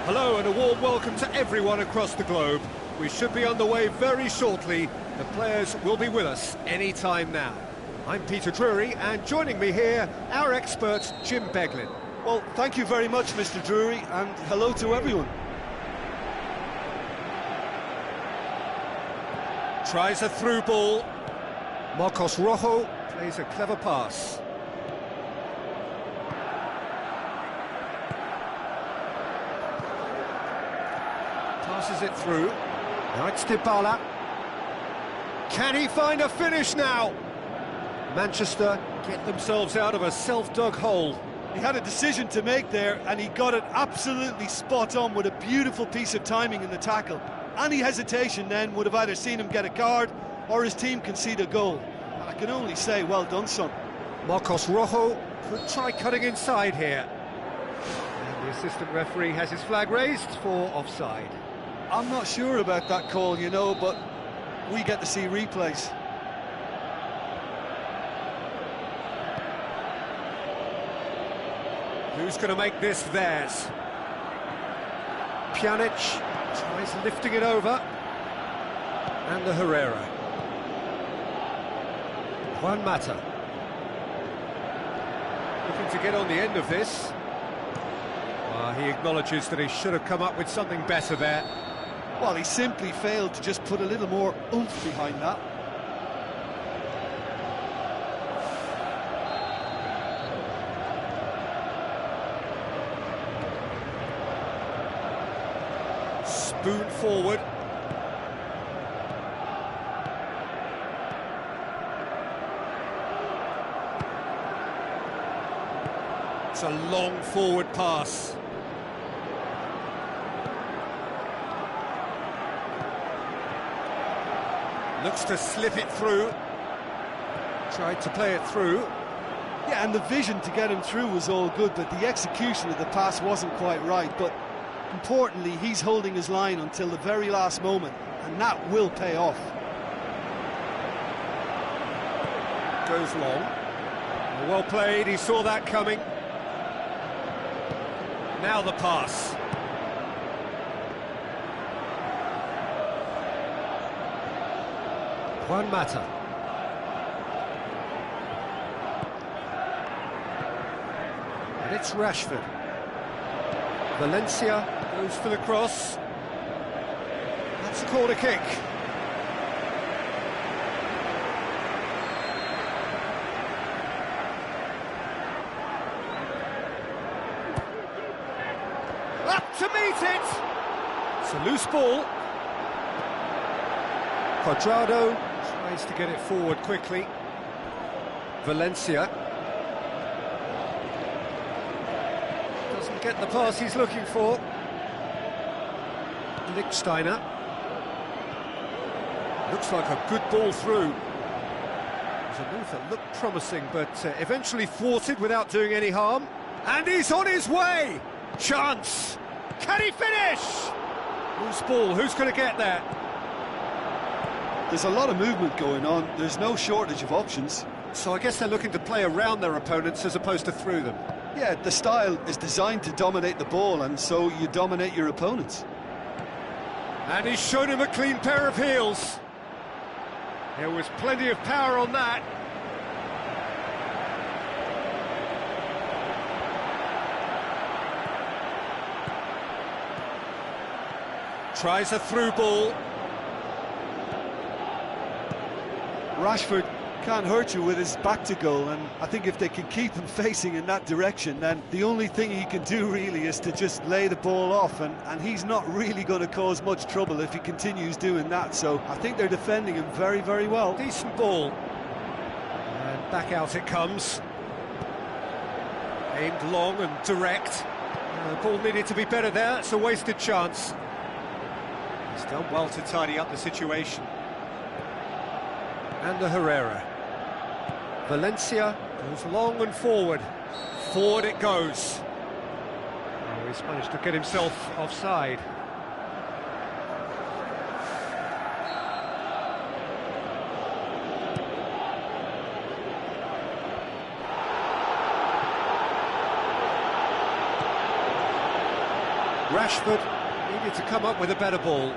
Hello and a warm welcome to everyone across the globe. We should be on the way very shortly. The players will be with us any time now. I'm Peter Drury, and joining me here, our expert, Jim Beglin. Well, thank you very much, Mr. Drury, and hello to everyone. Tries a through ball. Marcos Rojo plays a clever pass. Passes it through. Now it's Dybala. Can he find a finish now? Manchester get themselves out of a self-dug hole. He had a decision to make there, and he got it absolutely spot on with a beautiful piece of timing in the tackle. Any hesitation then would have either seen him get a card or his team concede a goal. And I can only say, well done, son. Marcos Rojo could try cutting inside here. And the assistant referee has his flag raised for offside. I'm not sure about that call, you know, but we get to see replays. Who's going to make this theirs? Pjanic tries lifting it over. And the Herrera. Juan Mata. Looking to get on the end of this. He acknowledges that he should have come up with something better there. Well, he simply failed to just put a little more oomph behind that. Spoon forward. It's a long forward pass. Looks to slip it through. Tried to play it through. Yeah, and the vision to get him through was all good, but the execution of the pass wasn't quite right. But importantly, he's holding his line until the very last moment, and that will pay off. Goes long. Well played, he saw that coming. Now the pass. Juan Mata. And it's Rashford. Valencia goes for the cross. That's a corner kick. Up to meet it! It's a loose ball. Cuadrado tries to get it forward quickly. Valencia doesn't get the pass he's looking for. Lichtsteiner. Looks like a good ball through. It was a move that looked promising, but eventually thwarted without doing any harm. And he's on his way! Chance! Can he finish? Loose ball, who's going to get that? There's a lot of movement going on. There's no shortage of options. So I guess they're looking to play around their opponents as opposed to through them. Yeah, the style is designed to dominate the ball, and so you dominate your opponents. And he's shown him a clean pair of heels. There was plenty of power on that. Tries a through ball. Rashford can't hurt you with his back to goal, and I think if they can keep him facing in that direction, then the only thing he can do really is to just lay the ball off, and he's not really going to cause much trouble if he continues doing that. So I think they're defending him very, very well. Decent ball. And back out it comes. Aimed long and direct. The ball needed to be better there. It's a wasted chance. He's done well to tidy up the situation. And the Herrera. Valencia goes long and forward. Forward it goes. Oh, he's managed to get himself offside. Rashford needed to come up with a better ball.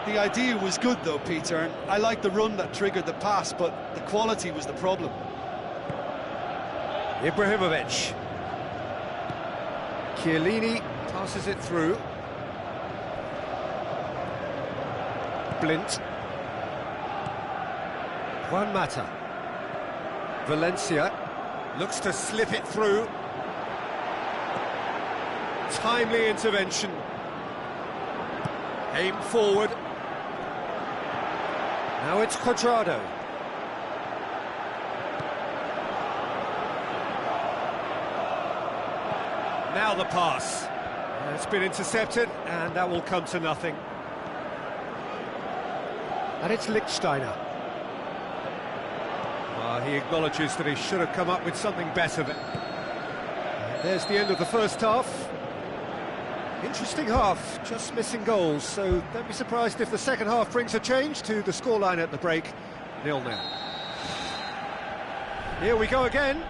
The idea was good though, Peter, and I like the run that triggered the pass, but the quality was the problem. Ibrahimovic. Chiellini passes it through. Blint. Juan Mata. Valencia looks to slip it through. Timely intervention. Aim forward. Now it's Cuadrado. Now the pass. It's been intercepted, and that will come to nothing. And it's Lichtsteiner. He acknowledges that he should have come up with something better. There's the end of the first half. Interesting half, just missing goals, so don't be surprised if the second half brings a change to the scoreline at the break. 0-0. Here we go again.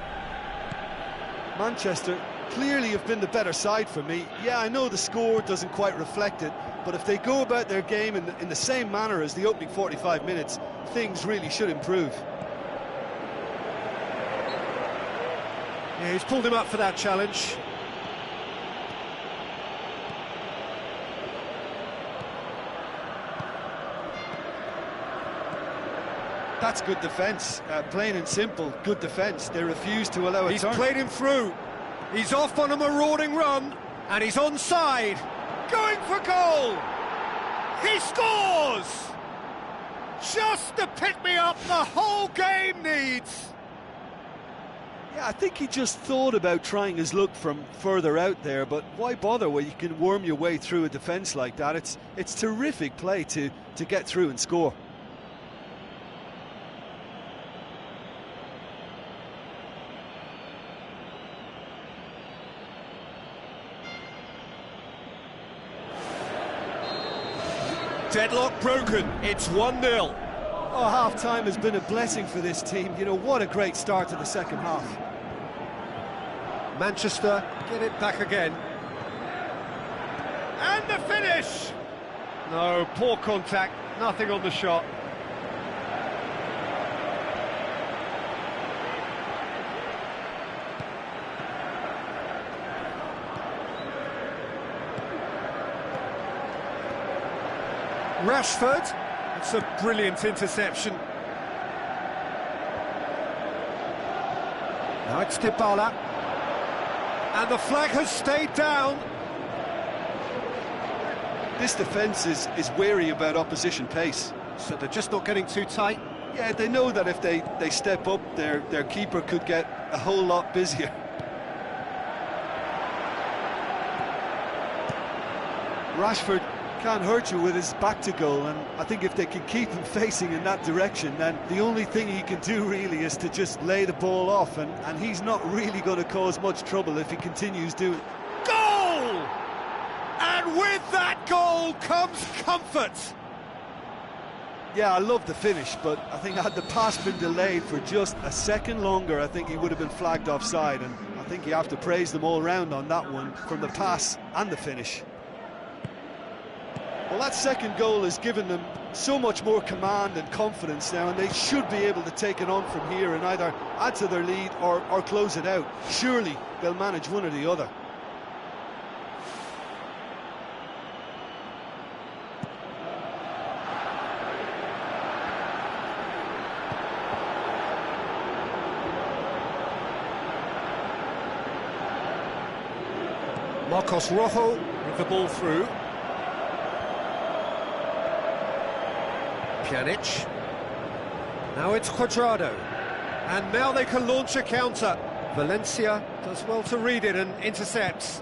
Manchester clearly have been the better side for me. Yeah, I know the score doesn't quite reflect it, but if they go about their game in the same manner as the opening 45 minutes, things really should improve. Yeah, he's pulled him up for that challenge. That's good defence, plain and simple, good defence. They refuse to allow a He's turn. played him through. He's off on a marauding run, and he's onside. Going for goal! He scores! Just the pick-me-up the whole game needs. Yeah, I think he just thought about trying his luck from further out there, but why bother when you can worm your way through a defence like that? It's terrific play to get through and score. Deadlock broken, it's 1-0. Oh, half-time has been a blessing for this team. You know, what a great start to the second half. Manchester get it back again. And the finish! No, poor contact, nothing on the shot. Rashford, it's a brilliant interception. Now it's Dybala. And the flag has stayed down. This defence is wary about opposition pace. So they're just not getting too tight. Yeah, they know that if they step up, their keeper could get a whole lot busier. Rashford can't hurt you with his back to goal, and I think if they can keep him facing in that direction, then the only thing he can do really is to just lay the ball off, and he's not really going to cause much trouble if he continues doing it. Goal! And with that goal comes comfort. Yeah, I love the finish, but I think had the pass been delayed for just a second longer, I think he would have been flagged offside, and I think you have to praise them all round on that one, from the pass and the finish. Well, that second goal has given them so much more command and confidence now, and they should be able to take it on from here and either add to their lead or close it out. Surely they'll manage one or the other. Marcos Rojo with the ball through. Pjanic. Now it's Cuadrado. And now they can launch a counter. Valencia does well to read it and intercepts.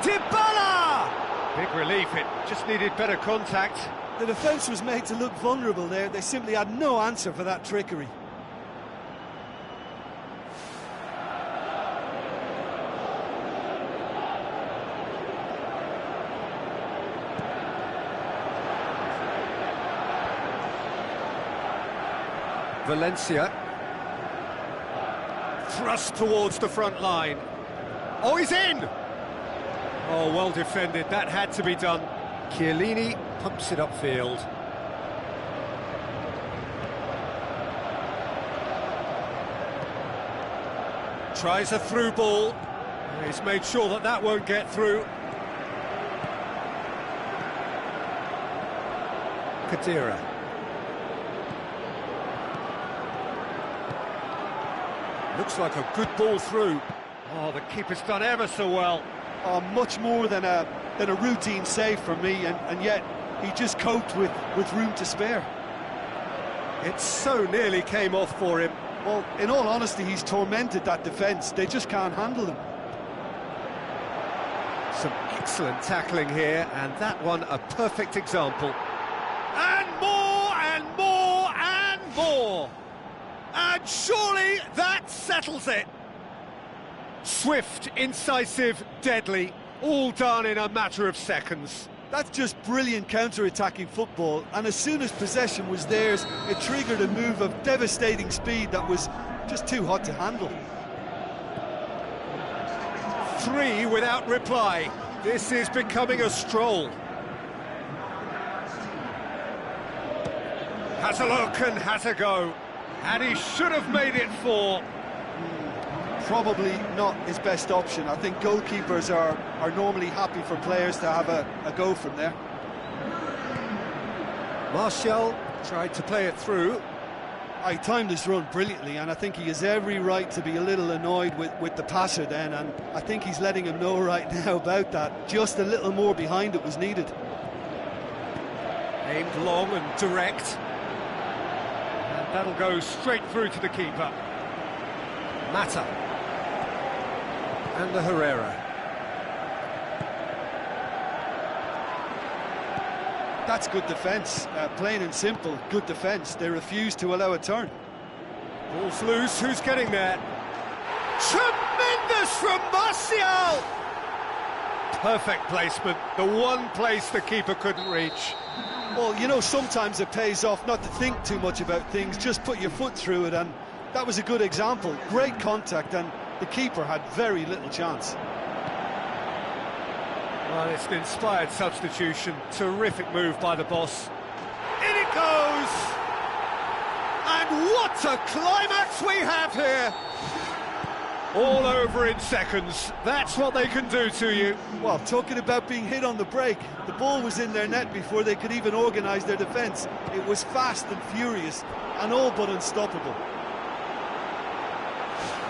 Dybala! Big relief, it just needed better contact. The defence was made to look vulnerable there. They simply had no answer for that trickery. Valencia. Thrust towards the front line. Oh, he's in! Oh, well defended. That had to be done. Chiellini pumps it upfield. Tries a through ball. He's made sure that that won't get through. Kadira. Looks like a good ball through. Oh, the keeper's done ever so well. Oh, much more than a routine save for me, and yet he just coped with room to spare. It so nearly came off for him. Well, in all honesty, he's tormented that defence. They just can't handle him. Some excellent tackling here, and that one a perfect example. And more, and more, and more! And surely that settles it. Swift, incisive, deadly, all done in a matter of seconds. That's just brilliant counter-attacking football, and as soon as possession was theirs, it triggered a move of devastating speed that was just too hot to handle. 3 without reply. This is becoming a stroll. Has a look and has a go. And he should have made it 4. Probably not his best option. I think goalkeepers are normally happy for players to have a go from there. Martial tried to play it through. He timed his run brilliantly, and I think he has every right to be a little annoyed with the passer then, and I think he's letting him know right now about that. Just a little more behind it was needed. Aimed long and direct. That'll go straight through to the keeper. Mata. And the Herrera. That's good defence, plain and simple, good defence. They refuse to allow a turn. Ball's loose, who's getting there? Tremendous from Martial! Perfect placement, the one place the keeper couldn't reach. Well, you know, sometimes it pays off not to think too much about things, just put your foot through it, and that was a good example. Great contact, and the keeper had very little chance. Well, it's an inspired substitution. Terrific move by the boss. In it goes! And what a climax we have here! All over in seconds. That's what they can do to you. Well, talking about being hit on the break, the ball was in their net before they could even organise their defence. It was fast and furious, and all but unstoppable.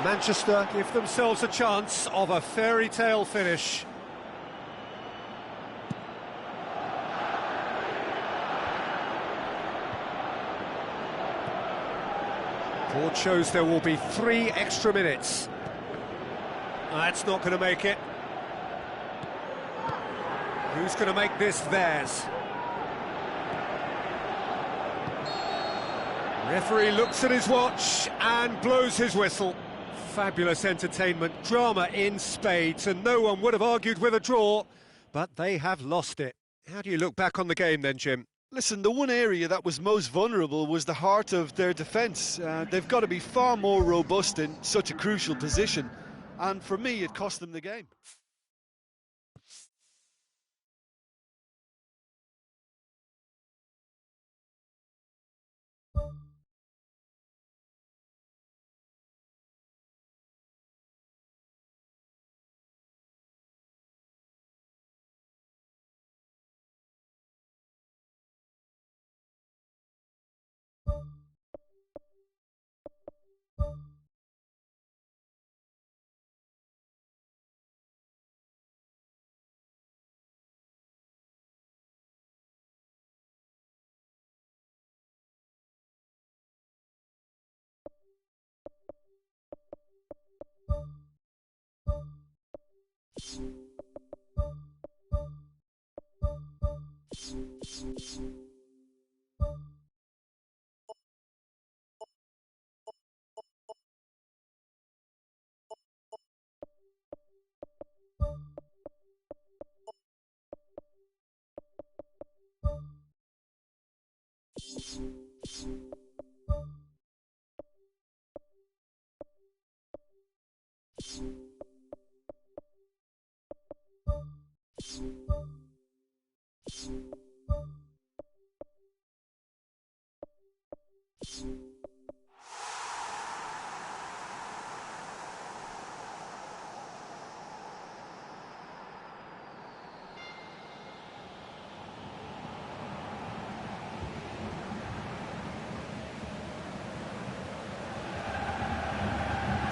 Manchester give themselves a chance of a fairy tale finish. Board shows there will be 3 extra minutes. That's not going to make it. Who's going to make this theirs? Referee looks at his watch and blows his whistle. Fabulous entertainment, drama in spades, and no one would have argued with a draw, but they have lost it. How do you look back on the game then, Jim? Listen, the one area that was most vulnerable was the heart of their defence. They've got to be far more robust in such a crucial position, and for me it cost them the game.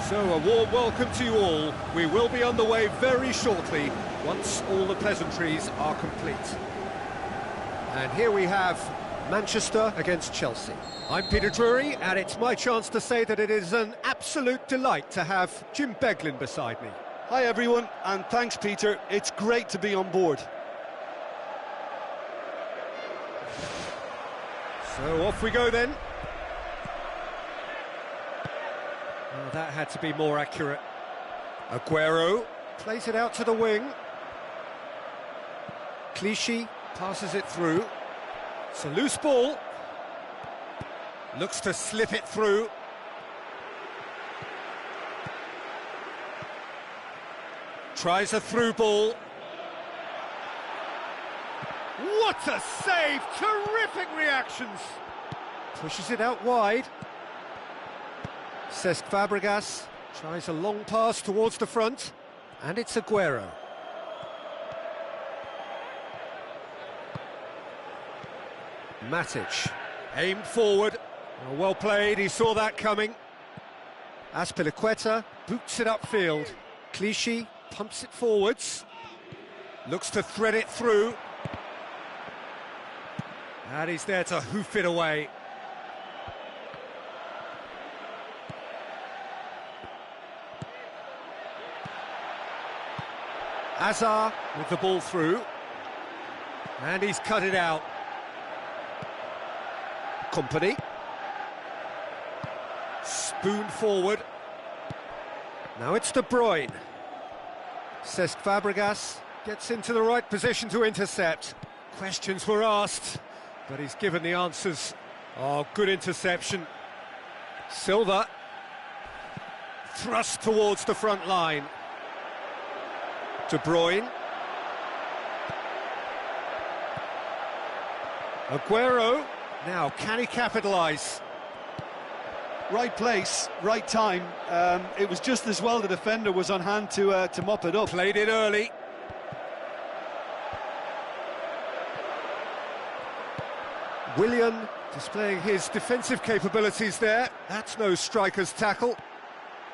So a warm welcome to you all. We will be on the way very shortly once all the pleasantries are complete. And here we have Manchester against Chelsea. I'm Peter Drury, and it's my chance to say that it is an absolute delight to have Jim Beglin beside me. Hi everyone, and thanks Peter, it's great to be on board. So off we go then. Oh, that had to be more accurate. Aguero plays it out to the wing. Clichy passes it through. It's a loose ball. Looks to slip it through. Tries a through ball. What a save! Terrific reactions! Pushes it out wide. Cesc Fabregas tries a long pass towards the front, and it's Aguero. Matic aimed forward. Oh, well played, he saw that coming. Azpilicueta boots it upfield. Clichy pumps it forwards. Looks to thread it through. And he's there to hoof it away. Hazard with the ball through, and he's cut it out. Company. Spoon forward. Now it's De Bruyne. Cesc Fabregas gets into the right position to intercept. Questions were asked, but he's given the answers. Oh, good interception. Silva. Thrust towards the front line. De Bruyne. Aguero. Now, can he capitalise? Right place, right time. It was just as well the defender was on hand to mop it up. Played it early. Willian displaying his defensive capabilities there. That's no striker's tackle.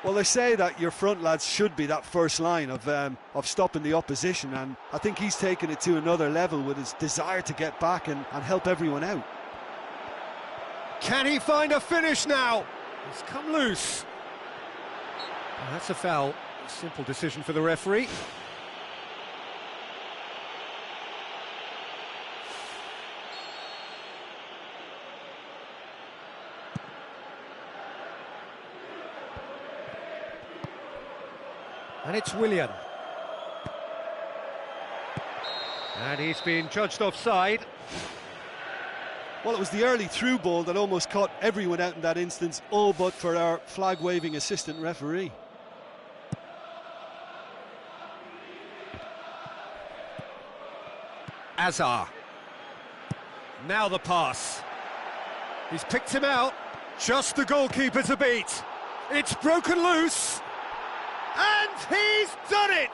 Well, they say that your front lads should be that first line of stopping the opposition, and I think he's taken it to another level with his desire to get back and help everyone out. Can he find a finish now? It's come loose. Oh, that's a foul. Simple decision for the referee. And it's Willian. And he's been judged offside. Well, it was the early through ball that almost caught everyone out in that instance, all but for our flag-waving assistant referee. Azar. Now the pass. He's picked him out. Just the goalkeeper to beat. It's broken loose. And he's done it!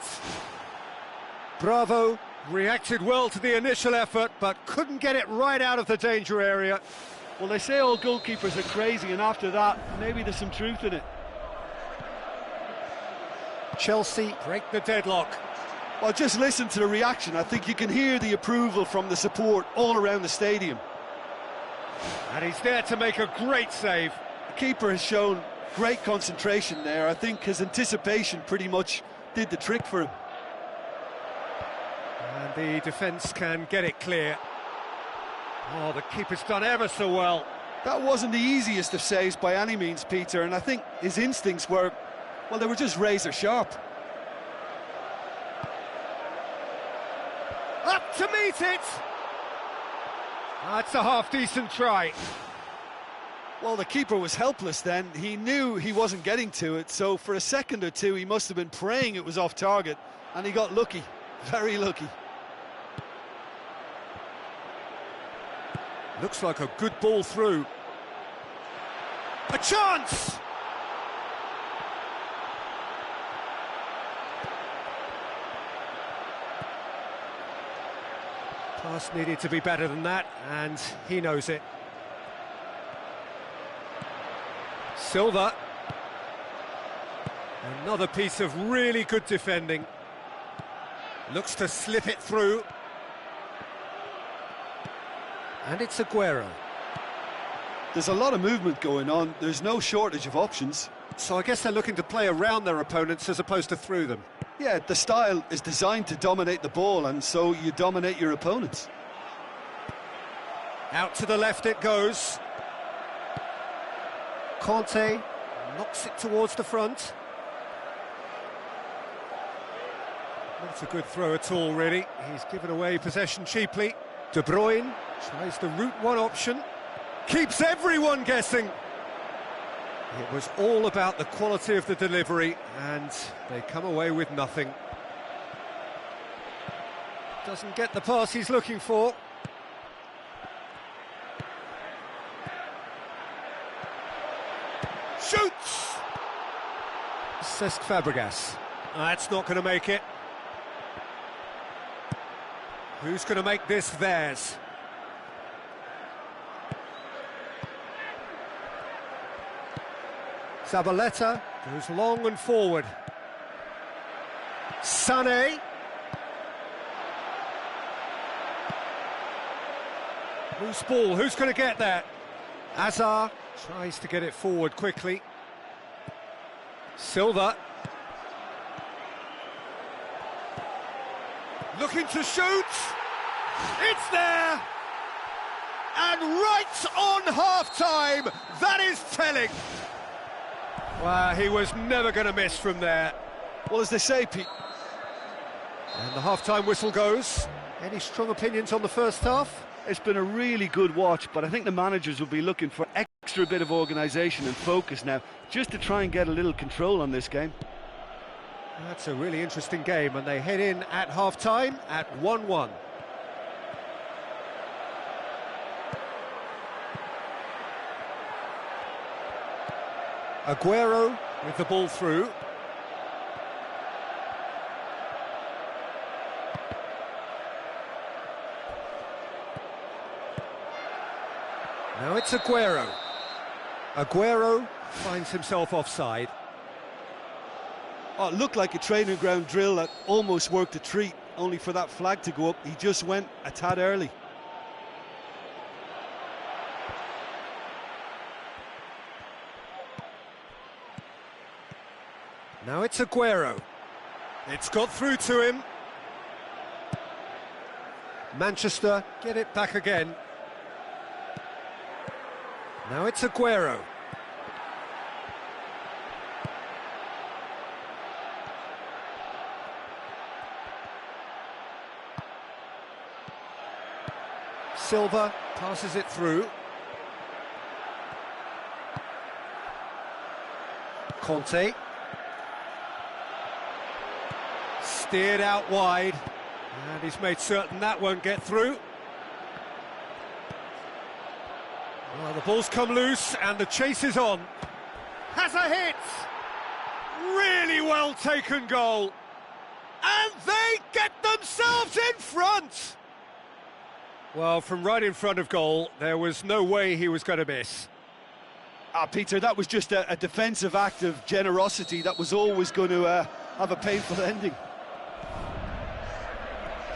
Bravo. Reacted well to the initial effort, but couldn't get it right out of the danger area. Well, they say all goalkeepers are crazy, and after that, maybe there's some truth in it. Chelsea break the deadlock. Well, just listen to the reaction. I think you can hear the approval from the support all around the stadium. And he's there to make a great save. The keeper has shown great concentration there. I think his anticipation pretty much did the trick for him. And the defence can get it clear. Oh, the keeper's done ever so well. That wasn't the easiest of saves by any means, Peter, and I think his instincts were, well, they were just razor sharp. Up to meet it! That's a half-decent try. Well, the keeper was helpless then. He knew he wasn't getting to it, so for a second or two he must have been praying it was off target, and he got lucky, very lucky. Looks like a good ball through. A chance! Pass needed to be better than that, and he knows it. Silva. Another piece of really good defending. Looks to slip it through. And it's Aguero. There's a lot of movement going on. There's no shortage of options. So I guess they're looking to play around their opponents as opposed to through them. Yeah, the style is designed to dominate the ball, and so you dominate your opponents. Out to the left it goes. Conte knocks it towards the front. Not a good throw at all, really. He's given away possession cheaply. De Bruyne tries the route one option. Keeps everyone guessing. It was all about the quality of the delivery, and they come away with nothing. Doesn't get the pass he's looking for. Shoots! Cesc Fabregas. That's not going to make it. Who's going to make this theirs? Zabaleta goes long and forward. Sané. Loose ball, who's going to get that? Azar tries to get it forward quickly. Silva. Looking to shoot. It's there! And right on half-time, that is telling. Well, he was never going to miss from there. Well, as they say, Pete. And the half-time whistle goes. Any strong opinions on the first half? It's been a really good watch, but I think the managers will be looking for extra bit of organisation and focus now, just to try and get a little control on this game. That's a really interesting game, and they head in at half-time at 1-1. Aguero with the ball through. Now it's Aguero. Aguero finds himself offside. Oh, it looked like a training ground drill that almost worked a treat, only for that flag to go up. He just went a tad early. Now it's Aguero. It's got through to him. Manchester get it back again. Now it's Aguero. Silva passes it through. Conte. Steered out wide, and he's made certain that won't get through. Well, the ball's come loose, and the chase is on. Has a hit! Really well taken goal. And they get themselves in front! Well, from right in front of goal, there was no way he was going to miss. Peter, that was just a defensive act of generosity that was always going to have a painful ending.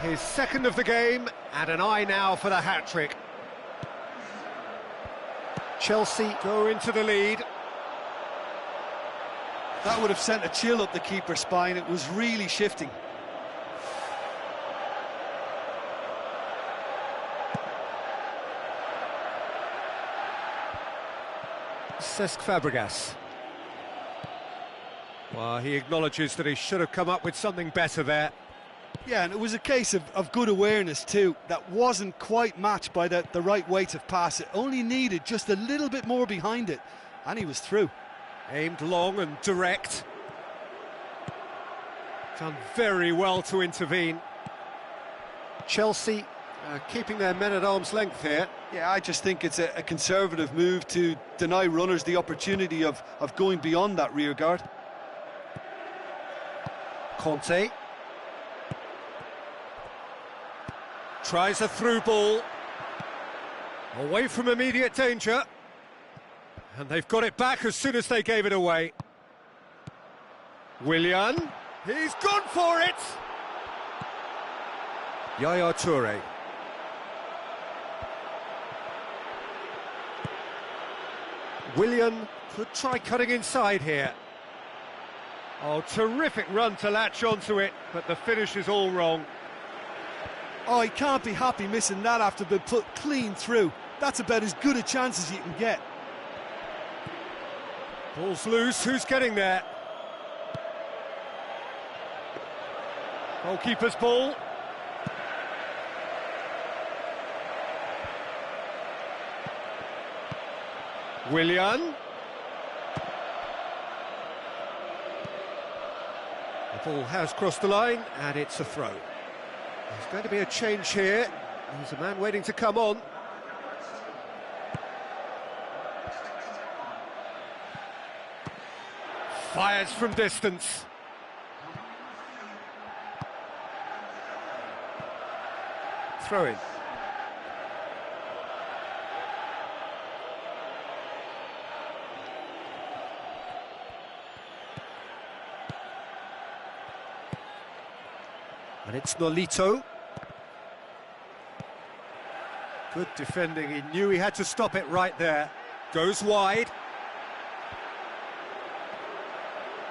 His second of the game, and an eye now for the hat-trick. Chelsea go into the lead. That would have sent a chill up the keeper's spine. It was really shifting. Cesc Fabregas. Well, he acknowledges that he should have come up with something better there. Yeah, and it was a case of good awareness too. That wasn't quite matched by the right weight of pass. It only needed just a little bit more behind it, and he was through. Aimed long and direct. Done very well to intervene. Chelsea keeping their men at arm's length here. Yeah, I just think it's a conservative move to deny runners the opportunity of going beyond that rear guard. Conte. Tries a through ball. Away from immediate danger. And they've got it back as soon as they gave it away. Willian. He's gone for it! Yaya Toure. Willian could try cutting inside here. Oh, terrific run to latch onto it, but the finish is all wrong. Oh, he can't be happy missing that after being put clean through. That's about as good a chance as you can get. Ball's loose, who's getting there? Goalkeeper's ball. Willian. The ball has crossed the line, and it's a throw. There's going to be a change here. There's a man waiting to come on. Fires from distance. Throw in. And it's Nolito. Good defending, he knew he had to stop it right there. Goes wide.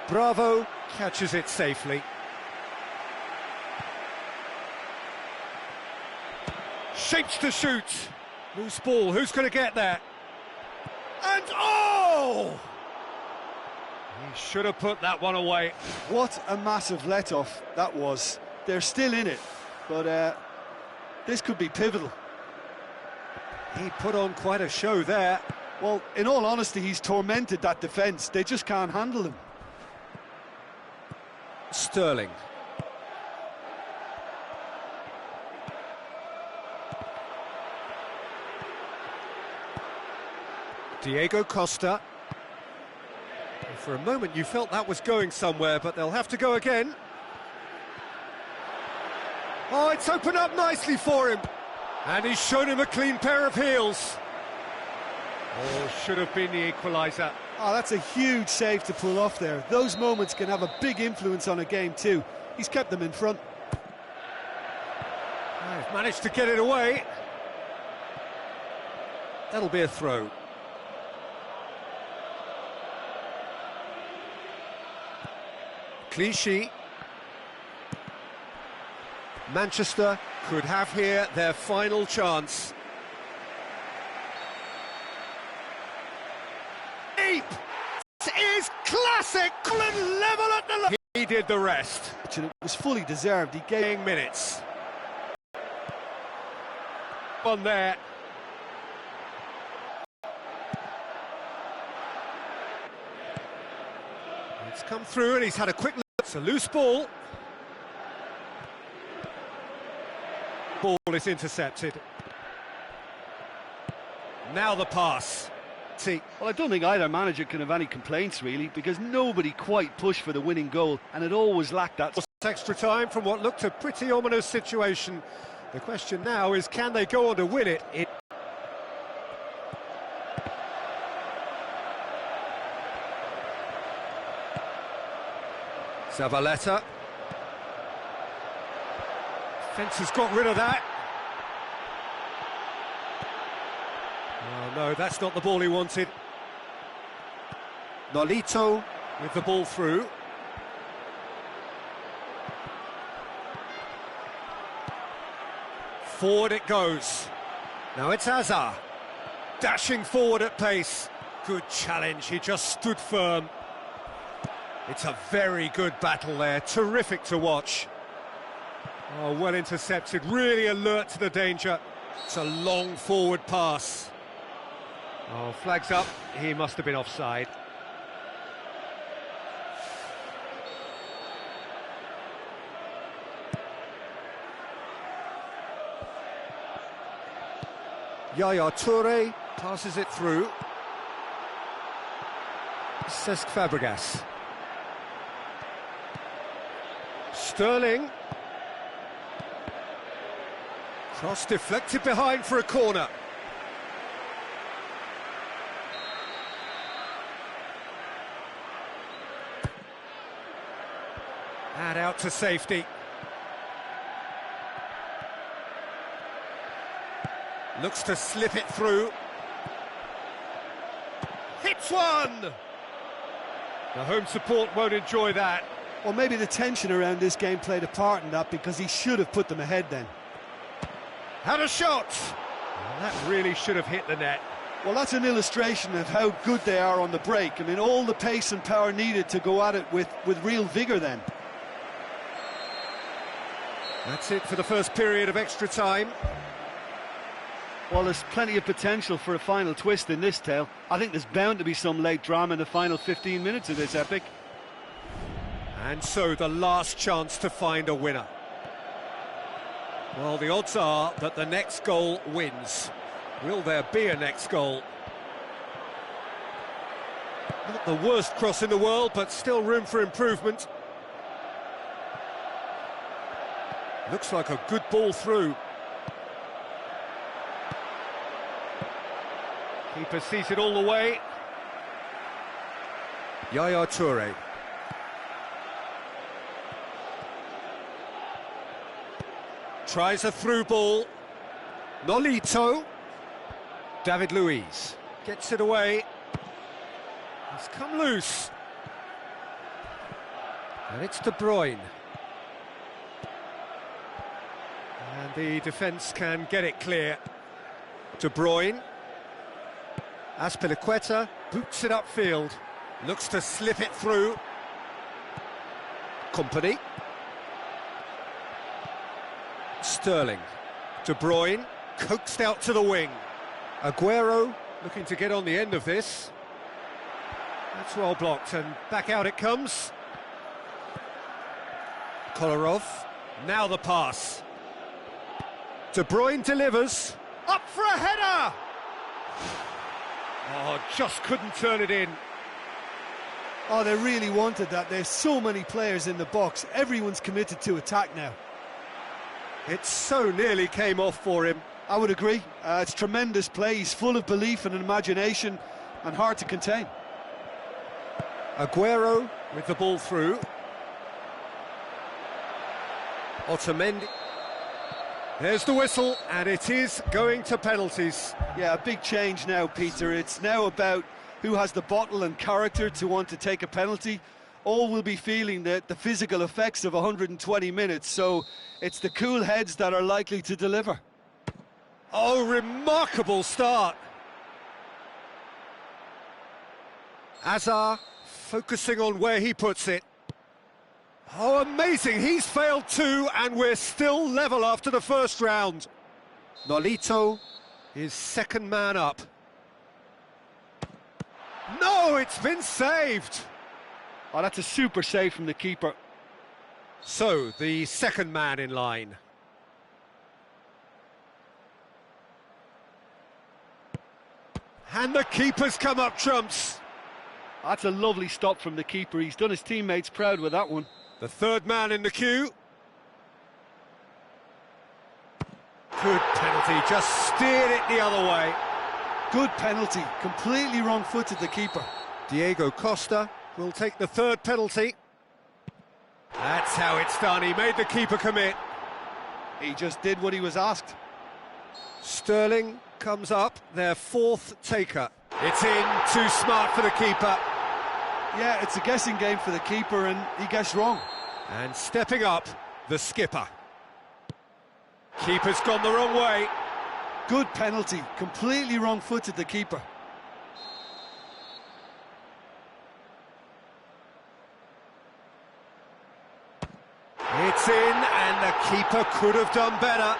Bravo catches it safely. Shapes to shoot. Loose ball, who's going to get there? And oh! He should have put that one away. What a massive let-off that was. They're still in it, but this could be pivotal. He put on quite a show there. Well, in all honesty, he's tormented that defence. They just can't handle him. Sterling. Diego Costa. For a moment you felt that was going somewhere, but they'll have to go again. Oh, it's opened up nicely for him. And he's shown him a clean pair of heels. Oh, should have been the equaliser. Oh, that's a huge save to pull off there. Those moments can have a big influence on a game too. He's kept them in front. He's managed to get it away. That'll be a throw. Clichy. Manchester could have here their final chance. Deep! It is classic! Level at the... He did the rest. It was fully deserved. He gave minutes. One there. It's come through and he's had a quick look. It's a loose ball. Ball is intercepted. Now the pass. Well, I don't think either manager can have any complaints, really, because nobody quite pushed for the winning goal, and it always lacked that. Extra time from what looked a pretty ominous situation. The question now is, can they go on to win it? Zabaleta. Fence has got rid of that. Oh no, that's not the ball he wanted. Nolito with the ball through. Forward it goes. Now it's Hazard. Dashing forward at pace. Good challenge, he just stood firm. It's a very good battle there, terrific to watch. Oh, well intercepted, really alert to the danger. It's a long forward pass. Oh, flags up, he must have been offside. Yaya Toure passes it through. Cesc Fabregas. Sterling. Cross deflected behind for a corner. And out to safety. Looks to slip it through. Hits one! The home support won't enjoy that. Well, maybe the tension around this game played a part in that, because he should have put them ahead then. Had a shot! Well, that really should have hit the net. Well, that's an illustration of how good they are on the break. I mean, all the pace and power needed to go at it with real vigour then. That's it for the first period of extra time. Well, there's plenty of potential for a final twist in this tale. I think there's bound to be some late drama in the final 15 minutes of this epic. And so the last chance to find a winner. Well, the odds are that the next goal wins. Will there be a next goal? Not the worst cross in the world, but still room for improvement. Looks like a good ball through. Keeper sees it all the way. Yaya Toure. Tries a through ball. Nolito. David Luiz gets it away. It's come loose. And it's De Bruyne. And the defence can get it clear. De Bruyne. Azpilicueta boots it upfield. Looks to slip it through. Company. Sterling. De Bruyne coaxed out to the wing. Aguero looking to get on the end of this. That's well blocked, and back out it comes. Kolarov. Now the pass. De Bruyne delivers. Up for a header! Oh, just couldn't turn it in. Oh, they really wanted that. There's so many players in the box. Everyone's committed to attack now. It so nearly came off for him. I would agree. It's tremendous play. He's full of belief and imagination and hard to contain. Aguero with the ball through. Otamendi. There's the whistle, and it is going to penalties. Yeah, a big change now, Peter. It's now about who has the bottle and character to want to take a penalty. All will be feeling the physical effects of 120 minutes, so it's the cool heads that are likely to deliver. Oh, remarkable start. Hazard focusing on where he puts it. Oh, amazing, he's failed too, and we're still level after the first round. Nolito is second man up. No, it's been saved! Oh, that's a super save from the keeper. So, the second man in line. And the keeper's come up trumps. That's a lovely stop from the keeper. He's done his teammates proud with that one. The third man in the queue. Good penalty, just steered it the other way. Good penalty, completely wrong-footed the keeper. Diego Costa will take the third penalty. That's how it's done, he made the keeper commit. He just did what he was asked. Sterling comes up, their fourth taker. It's in, too smart for the keeper. Yeah, it's a guessing game for the keeper and he guessed wrong. And stepping up, the skipper. Keeper's gone the wrong way. Good penalty, completely wrong-footed the keeper. It's in, and the keeper could have done better.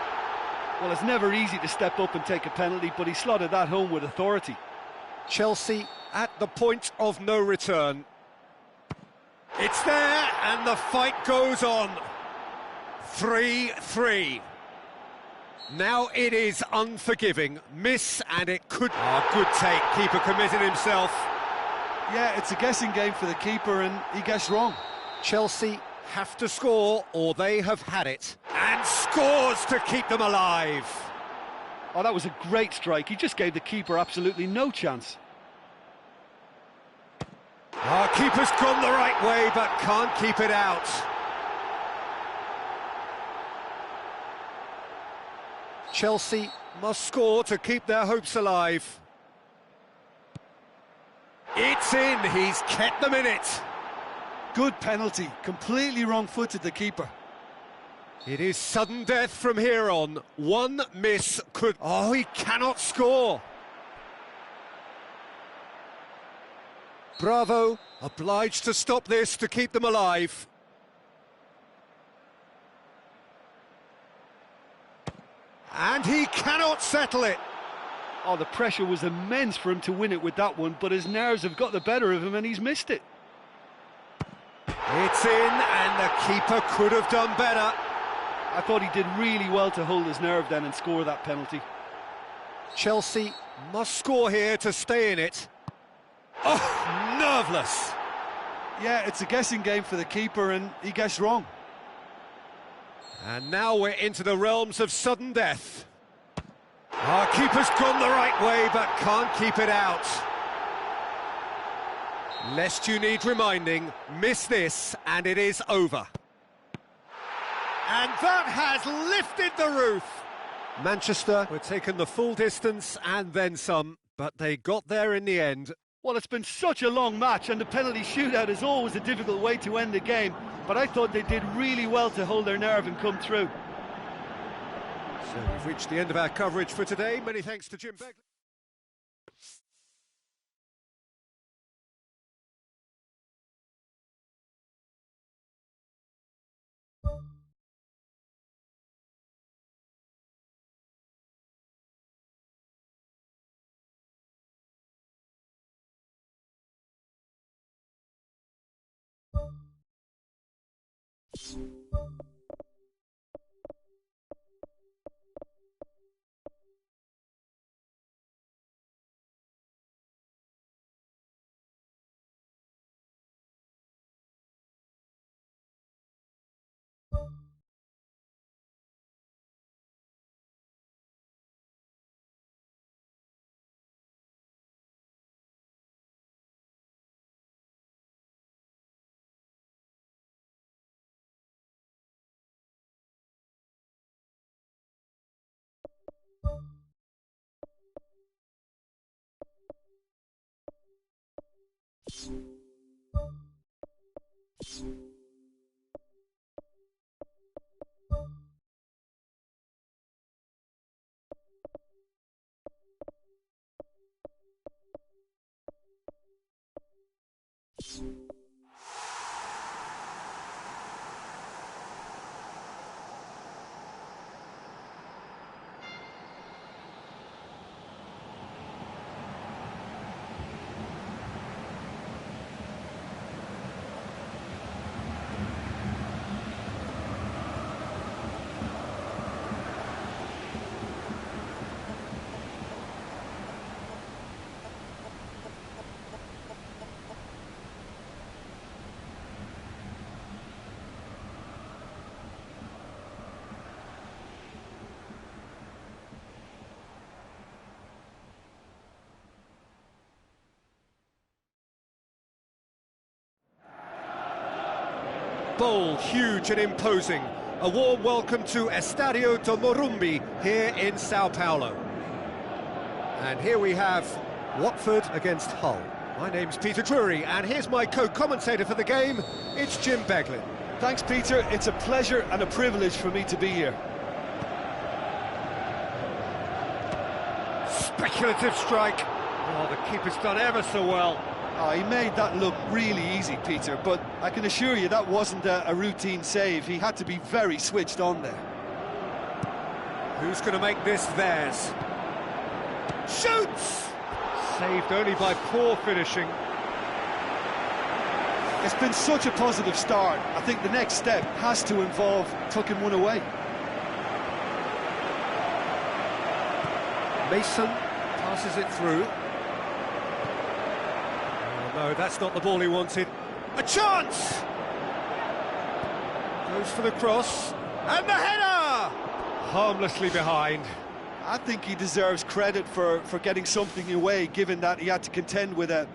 Well, it's never easy to step up and take a penalty, but he slotted that home with authority. Chelsea at the point of no return. It's there, and the fight goes on. 3-3. Now it is unforgiving. Miss, and it could... Oh, good take. Keeper committed himself. Yeah, it's a guessing game for the keeper, and he guessed wrong. Chelsea have to score, or they have had it. And scores to keep them alive. Oh, that was a great strike. He just gave the keeper absolutely no chance. Our keeper's gone the right way, but can't keep it out. Chelsea must score to keep their hopes alive. It's in, he's kept them in it. Good penalty, completely wrong-footed the keeper. It is sudden death from here on. One miss could... Oh, he cannot score. Bravo, obliged to stop this to keep them alive. And he cannot settle it. Oh, the pressure was immense for him to win it with that one, but his nerves have got the better of him and he's missed it. It's in, and the keeper could have done better. I thought he did really well to hold his nerve then and score that penalty. Chelsea must score here to stay in it. Oh, nerveless. Yeah, it's a guessing game for the keeper and he guessed wrong. And now we're into the realms of sudden death. Our keeper's gone the right way, but can't keep it out. Lest you need reminding, miss this, and it is over. And that has lifted the roof. Manchester were taken the full distance and then some, but they got there in the end. Well, it's been such a long match, and the penalty shootout is always a difficult way to end the game, but I thought they did really well to hold their nerve and come through. So we've reached the end of our coverage for today. Many thanks to Jim Begley. bowl, huge and imposing. A warm welcome to Estadio do Morumbi here in Sao Paulo. And here we have Watford against Hull. My name's Peter Drury, and here's my co-commentator for the game, it's Jim Beglin. Thanks, Peter. It's a pleasure and a privilege for me to be here. Speculative strike. Oh, the keeper's done ever so well. Oh, he made that look really easy, Peter, but I can assure you that wasn't a routine save. He had to be very switched on there. Who's going to make this theirs? Shoots! Saved only by poor finishing. It's been such a positive start. I think the next step has to involve tucking one away. Mason passes it through. No, that's not the ball he wanted. A chance! Goes for the cross. And the header! Harmlessly behind. I think he deserves credit for getting something away, given that he had to contend with a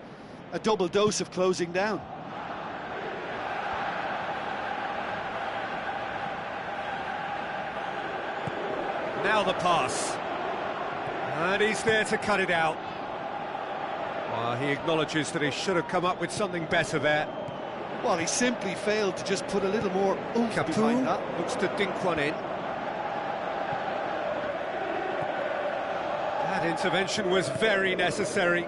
double dose of closing down. Now the pass. And he's there to cut it out. Well, he acknowledges that he should have come up with something better there. Well, he simply failed to just put a little more oomph behind that. Looks to dink one in. That intervention was very necessary.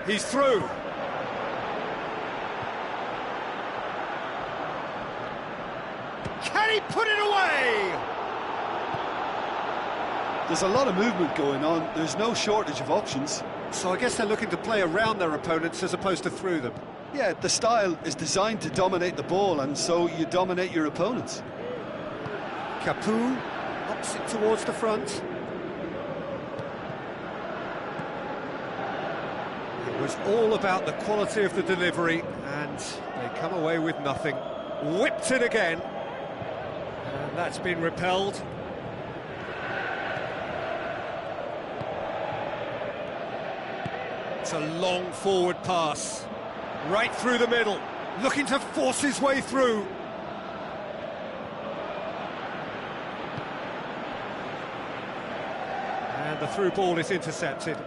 He's through. Can he put it away? There's a lot of movement going on. There's no shortage of options. So I guess they're looking to play around their opponents as opposed to through them. Yeah, the style is designed to dominate the ball, and so you dominate your opponents. Capu ups it towards the front. It was all about the quality of the delivery, and they come away with nothing. Whipped it again. And that's been repelled. It's a long forward pass. Right through the middle. Looking to force his way through. And the through ball is intercepted.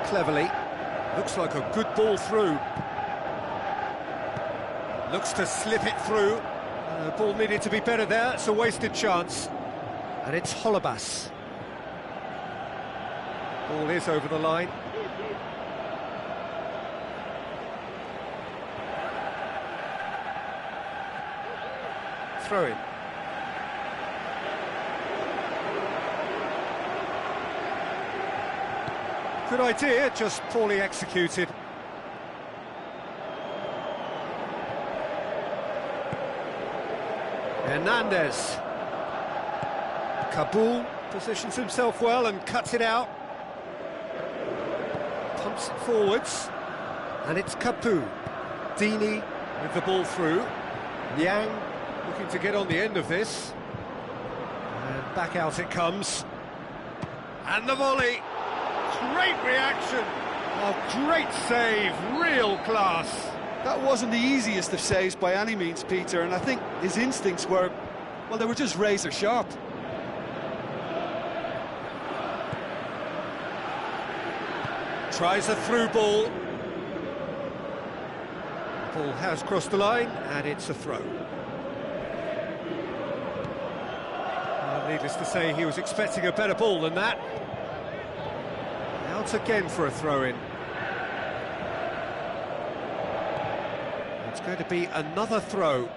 Cleverly. Looks like a good ball through. Looks to slip it through. The ball needed to be better there. It's a wasted chance. And it's Holebas. Ball is over the line. Throw in. Good idea, just poorly executed. Hernandez. Kabul positions himself well and cuts it out. Pumps it forwards. And it's Capu. Dini with the ball through. Yang looking to get on the end of this. And back out it comes. And the volley. Great reaction. Oh, great save. Real class. That wasn't the easiest of saves by any means, Peter, and I think his instincts were, well, they were just razor sharp. Tries a through ball. Ball has crossed the line, and it's a throw. Needless to say, he was expecting a better ball than that. Out again for a throw-in. It's going to be another throw.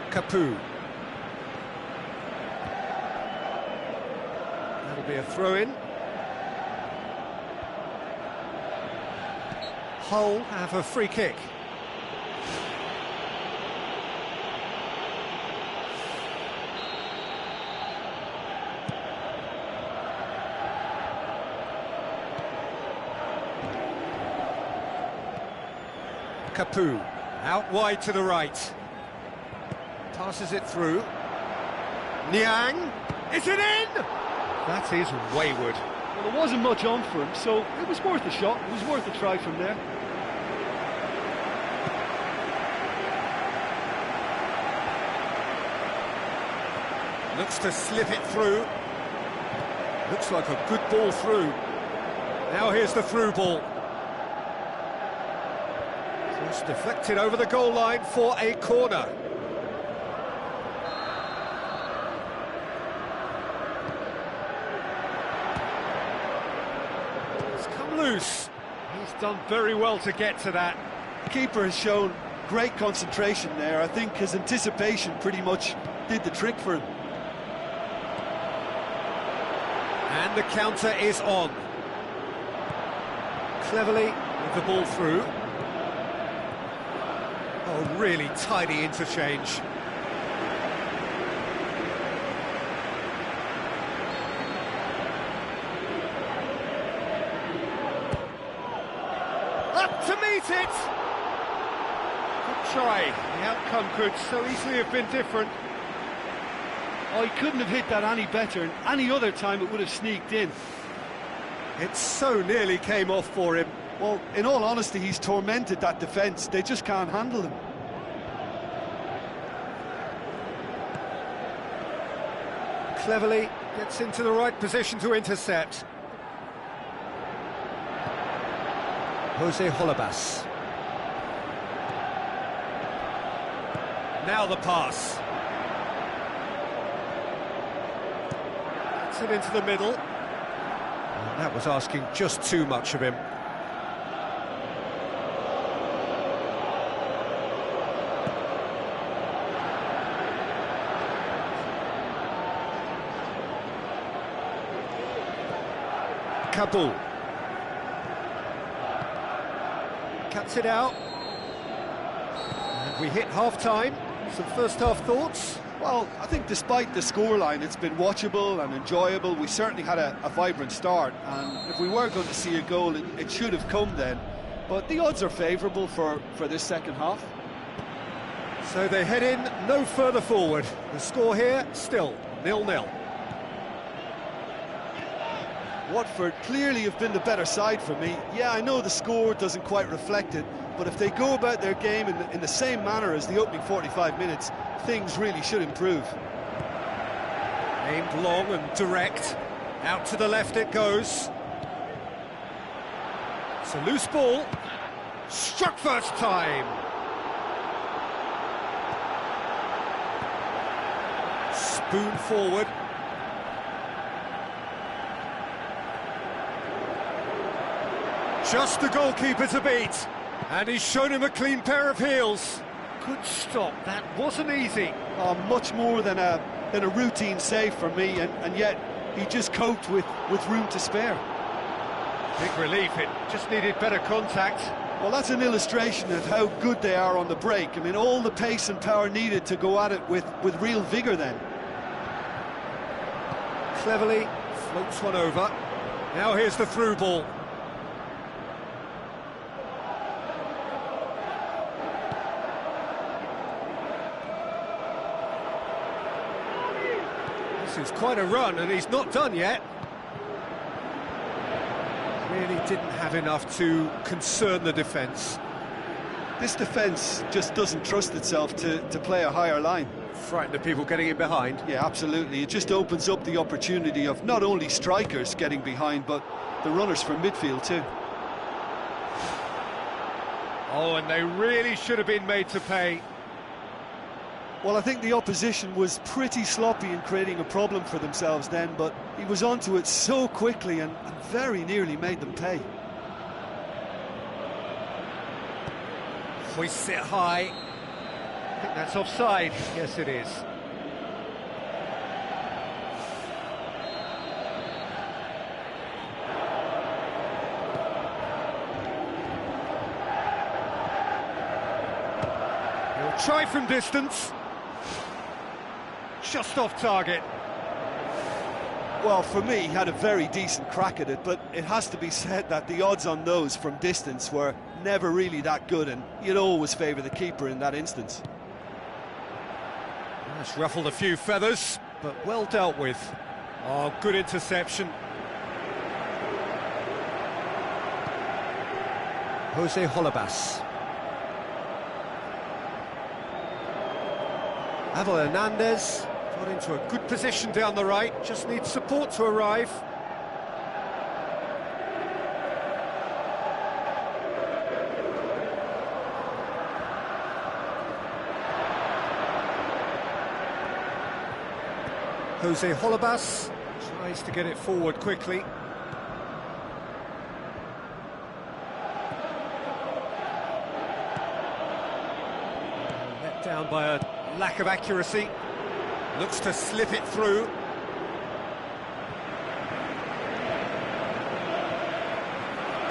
Capu. That'll be a throw-in. Hull have a free kick. Capu, out wide to the right. Passes it through. Niang, is it in? That is wayward. Well, there wasn't much on for him, so it was worth a shot. It was worth a try from there. Looks to slip it through. Looks like a good ball through. Now here's the through ball. Just deflected over the goal line for a corner. It's come loose. He's done very well to get to that. The keeper has shown great concentration there. I think his anticipation pretty much did the trick for him. And the counter is on. Cleverly with the ball through. Oh, really tidy interchange. Up to meet it! Good try. The outcome could so easily have been different. Oh, he couldn't have hit that any better, and any other time it would have sneaked in. It so nearly came off for him. Well, in all honesty, he's tormented that defence. They just can't handle him. Cleverly gets into the right position to intercept. Jose Holebas. Now the pass. Gets it into the middle. And that was asking just too much of him. Kabul. Cuts it out. And we hit half-time. Some first-half thoughts? Well, I think despite the scoreline, it's been watchable and enjoyable. We certainly had a vibrant start, and if we were going to see a goal, it should have come then. But the odds are favourable for this second half. So they head in no further forward. The score here, still 0-0. Watford clearly have been the better side for me. Yeah, I know the score doesn't quite reflect it, but if they go about their game in the same manner as the opening 45 minutes, things really should improve. Aimed long and direct. Out to the left it goes. It's a loose ball. Struck first time. Spoon forward. Just the goalkeeper to beat. And he's shown him a clean pair of heels. Good stop, that wasn't easy. Much more than a routine save for me, and yet he just coped with room to spare. Big relief, it just needed better contact. Well, that's an illustration of how good they are on the break. I mean, all the pace and power needed to go at it with real vigour then. Cleverly floats one over. Now here's the through ball. This is quite a run, and he's not done yet. Really didn't have enough to concern the defence. This defence just doesn't trust itself to play a higher line. Frightened the people getting in behind. Yeah, absolutely. It just opens up the opportunity of not only strikers getting behind, but the runners from midfield too. Oh, and they really should have been made to pay. Well, I think the opposition was pretty sloppy in creating a problem for themselves then, but he was onto it so quickly and very nearly made them pay. Hoists it high. I think that's offside. Yes, it is. He'll try from distance. Just off target. Well, for me, he had a very decent crack at it, but it has to be said that the odds on those from distance were never really that good, and you'd always favour the keeper in that instance. That's ruffled a few feathers, but well dealt with. Oh, good interception. Jose Holebas. Abel Hernandez got into a good position down the right, just needs support to arrive. Jose Holebas tries to get it forward quickly. Let down by a lack of accuracy. Looks to slip it through.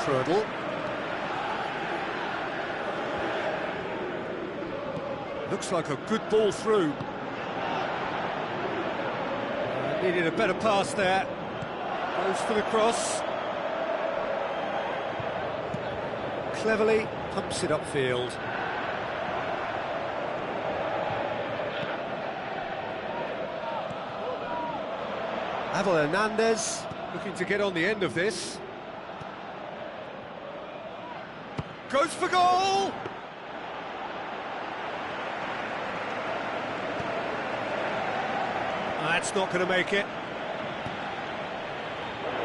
Trudel. Looks like a good ball through. Needed a better pass there. Goes for the cross. Cleverly pumps it upfield. Abel Hernandez looking to get on the end of this. Goes for goal! That's not going to make it.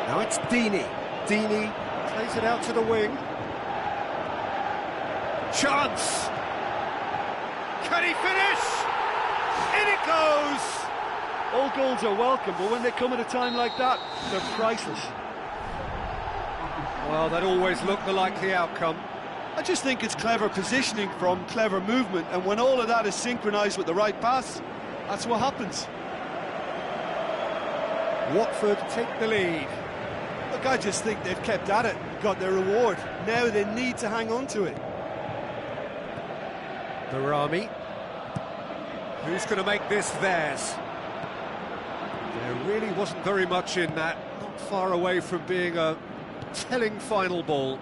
Now it's Deeney. Deeney plays it out to the wing. Chance! Can he finish? In it goes! All goals are welcome, but when they come at a time like that, they're priceless. Well, that always looked the likely outcome. I just think it's clever positioning from clever movement, and when all of that is synchronised with the right pass, that's what happens. Watford take the lead. Look, I just think they've kept at it, got their reward. Now they need to hang on to it. Barami. Who's going to make this theirs? There really wasn't very much in that. Not far away from being a telling final ball.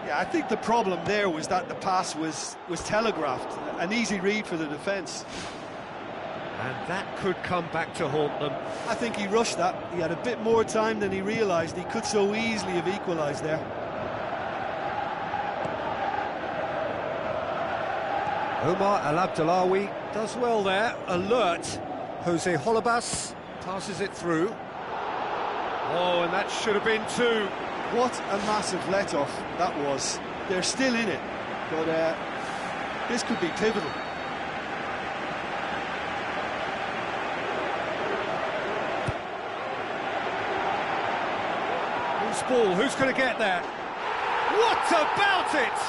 Yeah, I think the problem there was that the pass was telegraphed. An easy read for the defence. And that could come back to haunt them. I think he rushed that. He had a bit more time than he realised. He could so easily have equalised there. Omar Al-Abdalawi does well there. Alert. Jose Holebas passes it through. Oh, and that should have been two. What a massive let-off that was. They're still in it, but this could be pivotal. Ball, who's going to get there? What about it?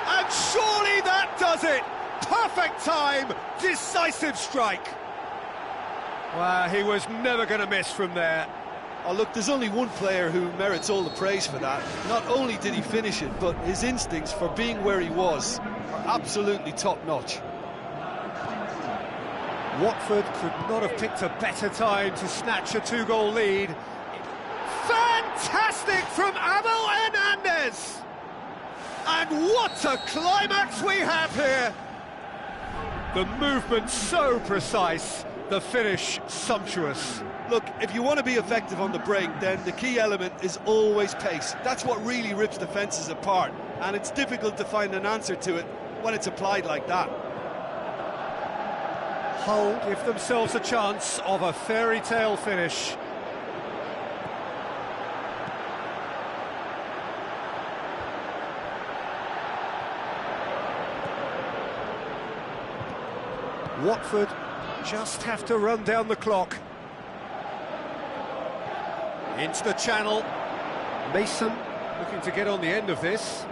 And surely that does it! Perfect time, decisive strike. Well, he was never going to miss from there. Oh, look, there's only one player who merits all the praise for that. Not only did he finish it, but his instincts for being where he was are absolutely top-notch. Watford could not have picked a better time to snatch a two-goal lead. Fantastic from Abel Hernandez! And what a climax we have here! The movement so precise, the finish sumptuous. Look, if you want to be effective on the break, then the key element is always pace. That's what really rips defences apart, and it's difficult to find an answer to it when it's applied like that. Hull give themselves a chance of a fairy tale finish. Watford just have to run down the clock. Into the channel. Mason looking to get on the end of this.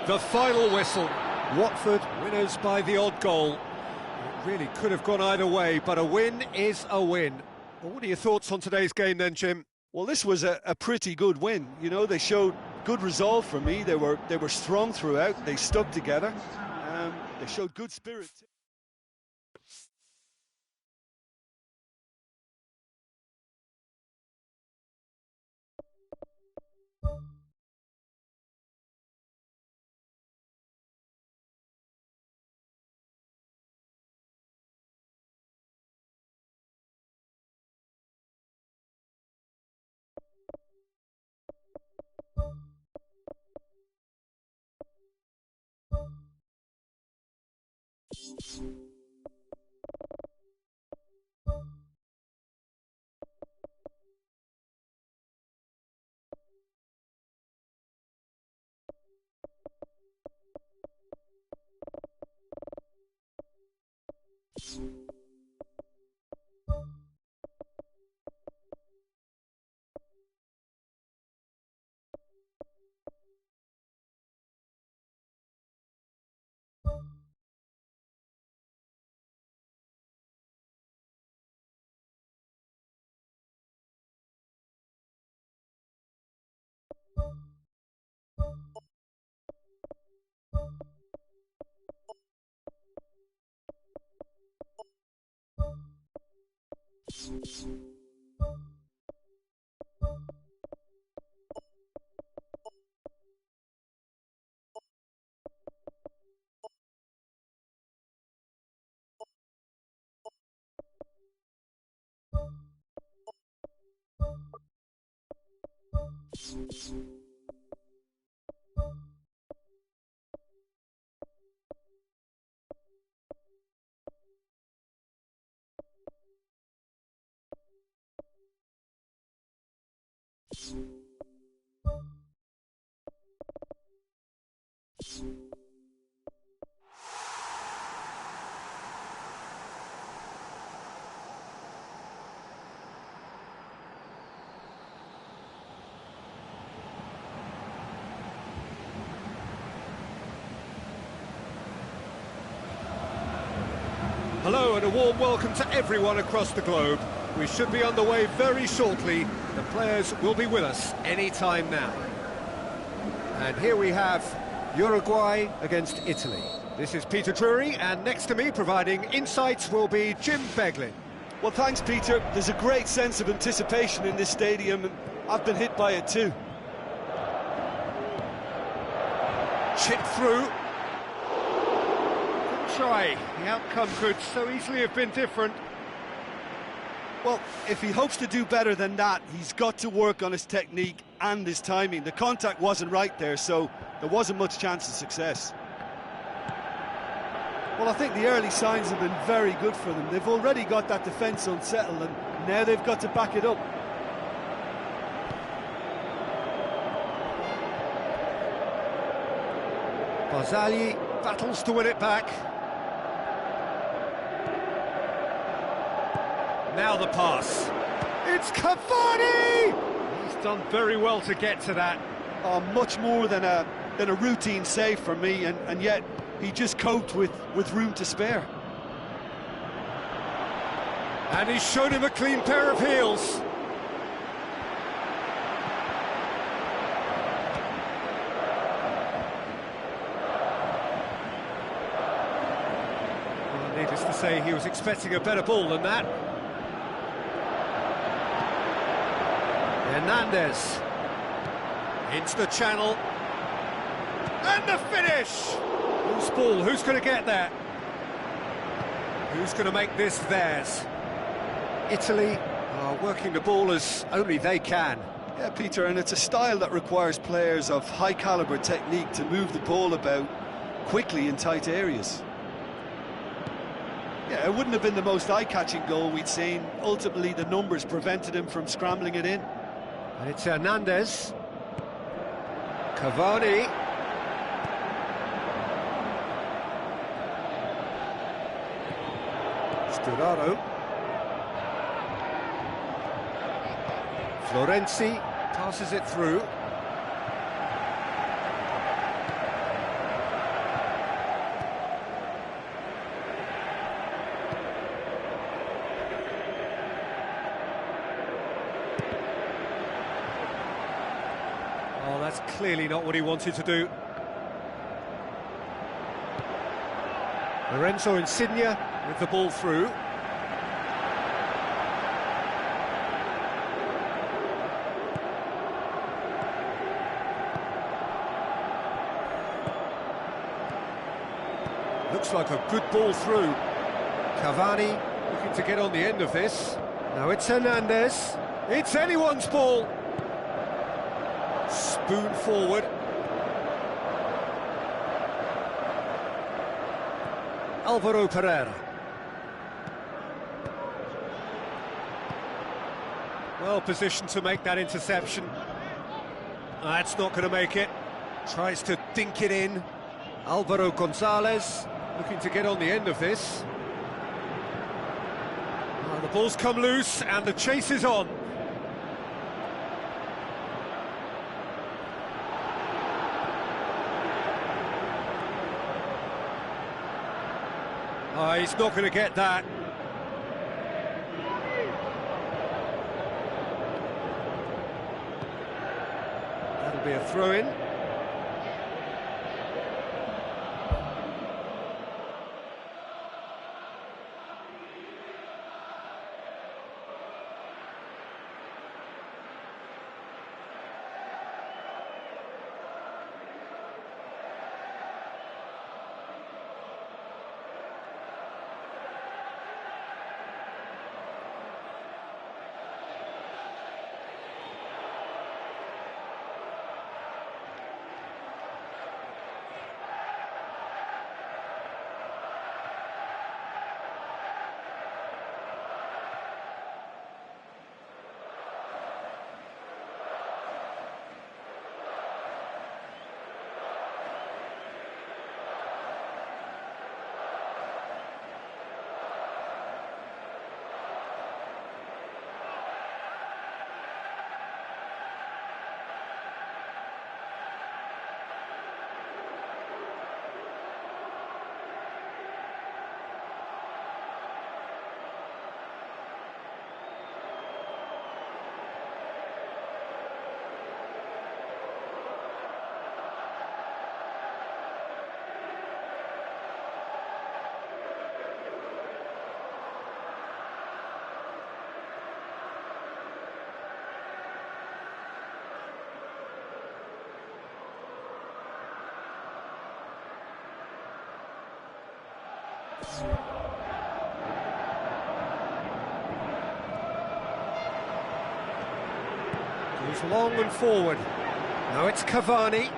The final whistle. Watford winners by the odd goal. It really could have gone either way, but a win is a win. Well, what are your thoughts on today's game then, Jim? Well, this was a pretty good win. You know, they showed good resolve for me. They were strong throughout. They stuck together. They showed good spirit. Hello and a warm welcome to everyone across the globe. We should be on the way very shortly. The players will be with us any time now. And here we have Uruguay against Italy. This is Peter Drury, and next to me providing insights will be Jim Beglin. Well, thanks, Peter. There's a great sense of anticipation in this stadium, and I've been hit by it too. Chip through. Try. The outcome could so easily have been different. Well, if he hopes to do better than that, he's got to work on his technique and his timing. The contact wasn't right there, so there wasn't much chance of success. Well, I think the early signs have been very good for them. They've already got that defence unsettled, and now they've got to back it up. Barzagli battles to win it back. Now the pass. It's Cavani! He's done very well to get to that. Oh, much more than a routine save for me, and yet he just coped with room to spare. And he showed him a clean pair of heels. Well, needless to say, he was expecting a better ball than that. Hernandez into the channel, and the finish! Loose ball, who's going to get there? Who's going to make this theirs? Italy are working the ball as only they can. Yeah, Peter, and it's a style that requires players of high-caliber technique to move the ball about quickly in tight areas. Yeah, it wouldn't have been the most eye-catching goal we'd seen. Ultimately, the numbers prevented him from scrambling it in. And it's Hernandez. Cavani. Sturaro. Florenzi passes it through. Oh, that's clearly not what he wanted to do. Lorenzo Insigne with the ball through. Looks like a good ball through. Cavani looking to get on the end of this. Now it's Hernandez. It's anyone's ball. Spoon forward. Alvaro Pereira. Well positioned to make that interception. That's not going to make it. Tries to dink it in. Alvaro Gonzalez looking to get on the end of this. The ball's come loose and the chase is on. He's not going to get that. That'll be a throw-in. Goes long and forward. Now it's Cavani.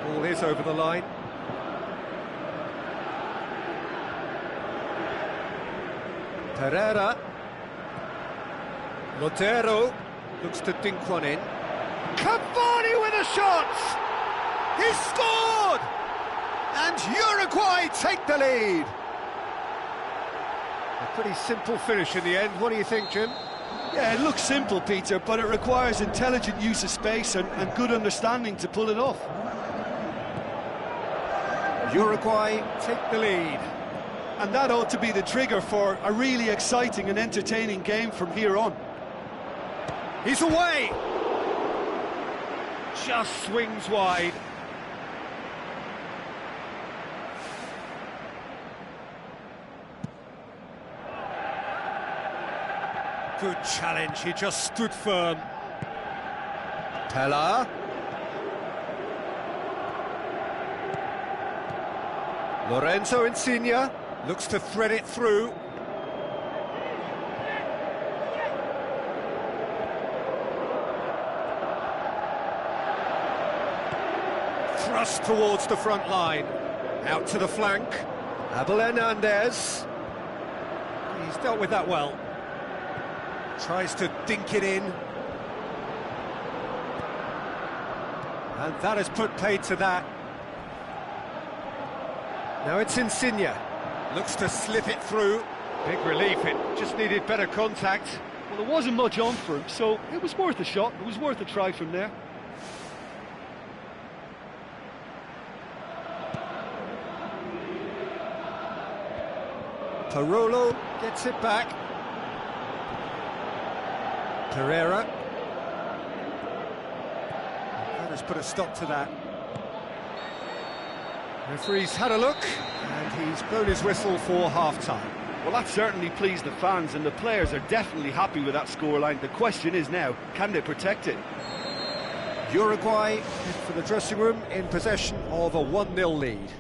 Ball is over the line. Pereira. Lotero looks to dink one in. Cavani with a shot! He scored! And Uruguay take the lead. A pretty simple finish in the end. What do you think, Jim? Yeah, it looks simple, Peter, but it requires intelligent use of space and good understanding to pull it off. Uruguay take the lead. And that ought to be the trigger for a really exciting and entertaining game from here on. He's away! Just swings wide. Good challenge, he just stood firm. Pella. Lorenzo Insigne looks to thread it through. Thrust towards the front line. Out to the flank. Abel Hernandez. He's dealt with that well. Tries to dink it in. And that has put paid to that. Now it's Insigne. Looks to slip it through. Big relief, it just needed better contact. Well, there wasn't much on for him, so it was worth a shot. It was worth a try from there. Parolo gets it back. Pereira. That has put a stop to that. Referee's had a look, and he's blown his whistle for half-time. Well, that certainly pleased the fans, and the players are definitely happy with that scoreline. The question is now, can they protect it? Uruguay head for the dressing room in possession of a 1-0 lead.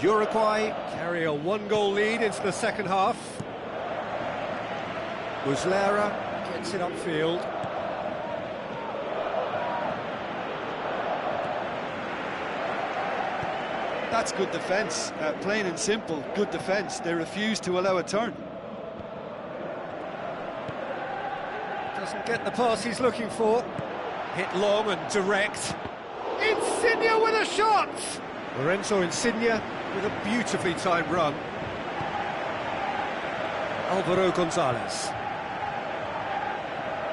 Uruguay carry a 1-goal lead into the second half. Muslera gets it upfield. That's good defence, plain and simple, good defence. They refuse to allow a turn. Doesn't get the pass he's looking for. Hit long and direct. Insigne with a shot! Lorenzo Insigne with a beautifully timed run. Alvaro Gonzalez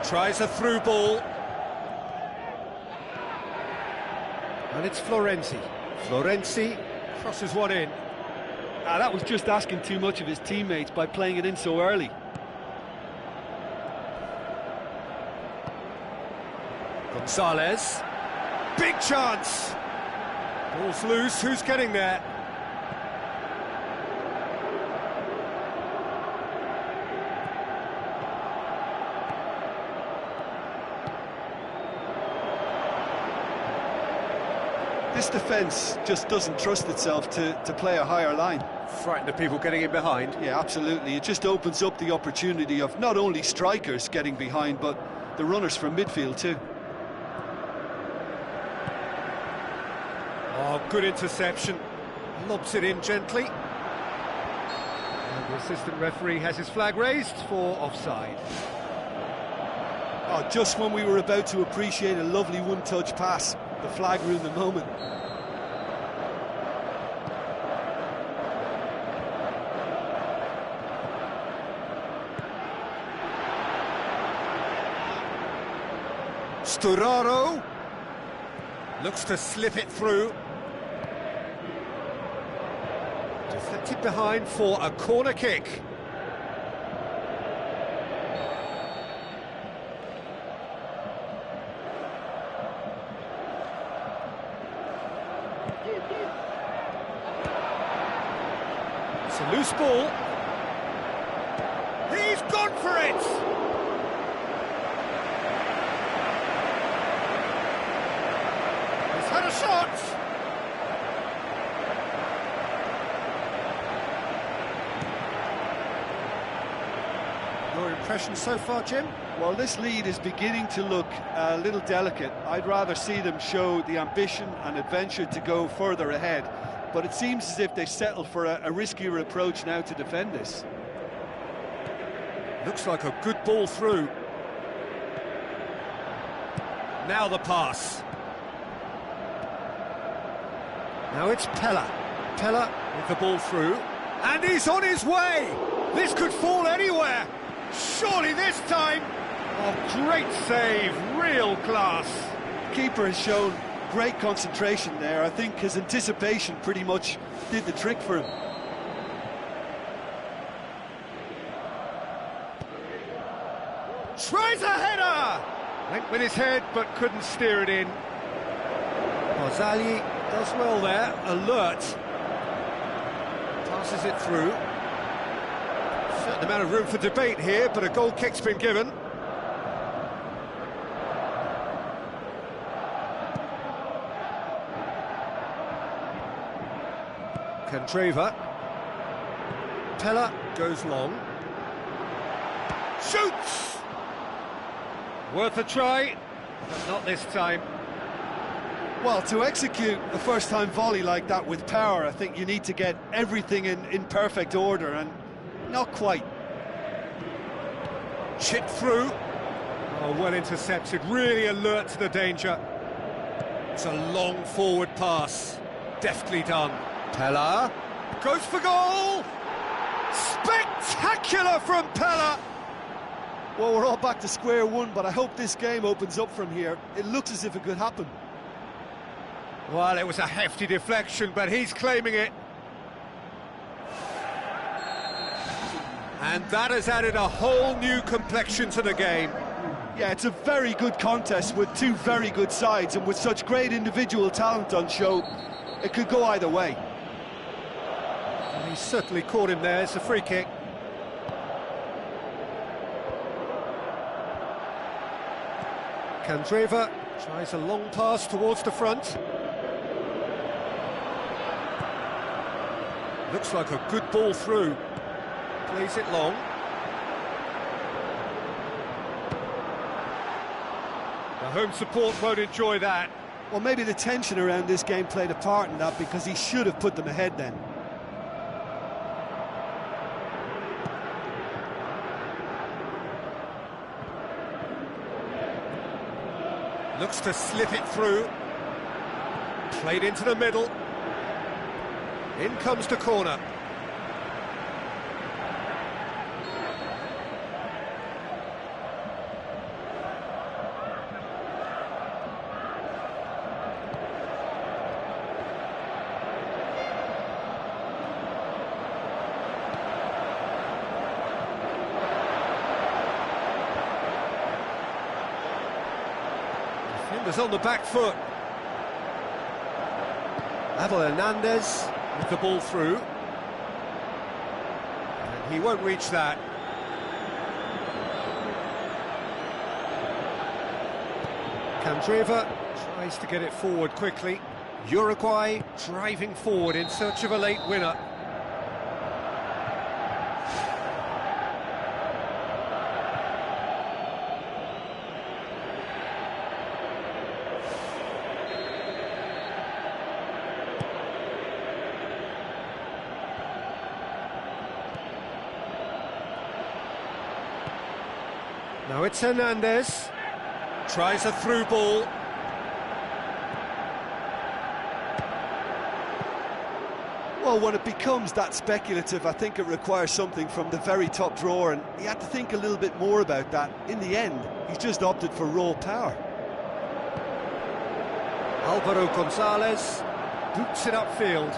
tries a through ball. And it's Florenzi. Florenzi crosses one in. That was just asking too much of his teammates by playing it in so early. Gonzalez. Big chance! Ball's loose, who's getting there? This defence just doesn't trust itself to play a higher line. Frightened of people getting in behind. Yeah, absolutely. It just opens up the opportunity of not only strikers getting behind, but the runners from midfield too. Oh, good interception. Lobs it in gently. And the assistant referee has his flag raised for offside. Oh, just when we were about to appreciate a lovely one-touch pass, the flag ruined the moment. Sturaro looks to slip it through. Deflected behind for a corner kick. It's a loose ball. He's gone for it! He's had a shot! Your impression so far, Jim? Well, this lead is beginning to look a little delicate. I'd rather see them show the ambition and adventure to go further ahead. But it seems as if they settle for a riskier approach now to defend this. Looks like a good ball through. Now the pass. Now it's Pella. Pella with the ball through. And he's on his way! This could fall anywhere! Surely this time! Oh, great save, real class. Keeper has shown great concentration there. I think his anticipation pretty much did the trick for him. Tries a header! Went with his head but couldn't steer it in. Barzagli does well there, alert. Passes it through. Certain amount of room for debate here, but a goal kick's been given. Candreva. Pella goes long. Shoots! Worth a try, but not this time. Well, to execute a first-time volley like that with power, I think you need to get everything in perfect order, and not quite. Chipped through. Oh, well intercepted, really alert to the danger. It's a long forward pass, deftly done. Pella goes for goal! Spectacular from Pella! Well, we're all back to square one, but I hope this game opens up from here. It looks as if it could happen. Well, it was a hefty deflection, but he's claiming it. And that has added a whole new complexion to the game. Yeah, it's a very good contest with two very good sides, and with such great individual talent on show, it could go either way. And he certainly caught him there. It's a free kick. Candreva tries a long pass towards the front. Looks like a good ball through. Plays it long. The home support won't enjoy that. Well, maybe the tension around this game played a part in that, because he should have put them ahead then. Looks to slip it through. Played into the middle. In comes the corner. Defenders on the back foot. Abel Hernandez with the ball through. And he won't reach that. Candreva tries to get it forward quickly. Uruguay driving forward in search of a late winner. Now it's Hernandez, tries a through ball. Well, when it becomes that speculative, I think it requires something from the very top drawer, and he had to think a little bit more about that. In the end, he's just opted for raw power. Alvaro Gonzalez boots it upfield.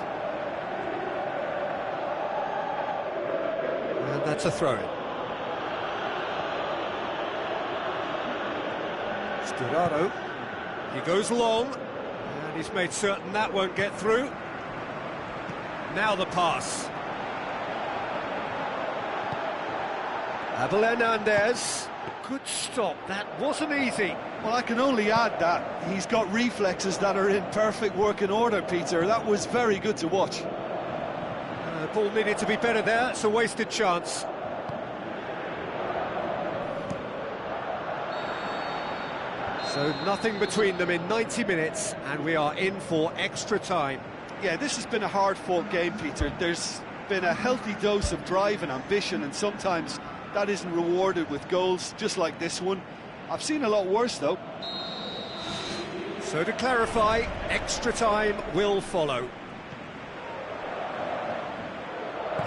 And that's a throw-in. Sturaro, he goes long, and he's made certain that won't get through. Now the pass. Abel Hernandez, good stop, that wasn't easy. Well, I can only add that he's got reflexes that are in perfect working order, Peter. That was very good to watch. The ball needed to be better there, it's a wasted chance. So nothing between them in 90 minutes, and we are in for extra time. Yeah, this has been a hard-fought game, Peter. There's been a healthy dose of drive and ambition, and sometimes that isn't rewarded with goals, just like this one. I've seen a lot worse, though. So to clarify, extra time will follow.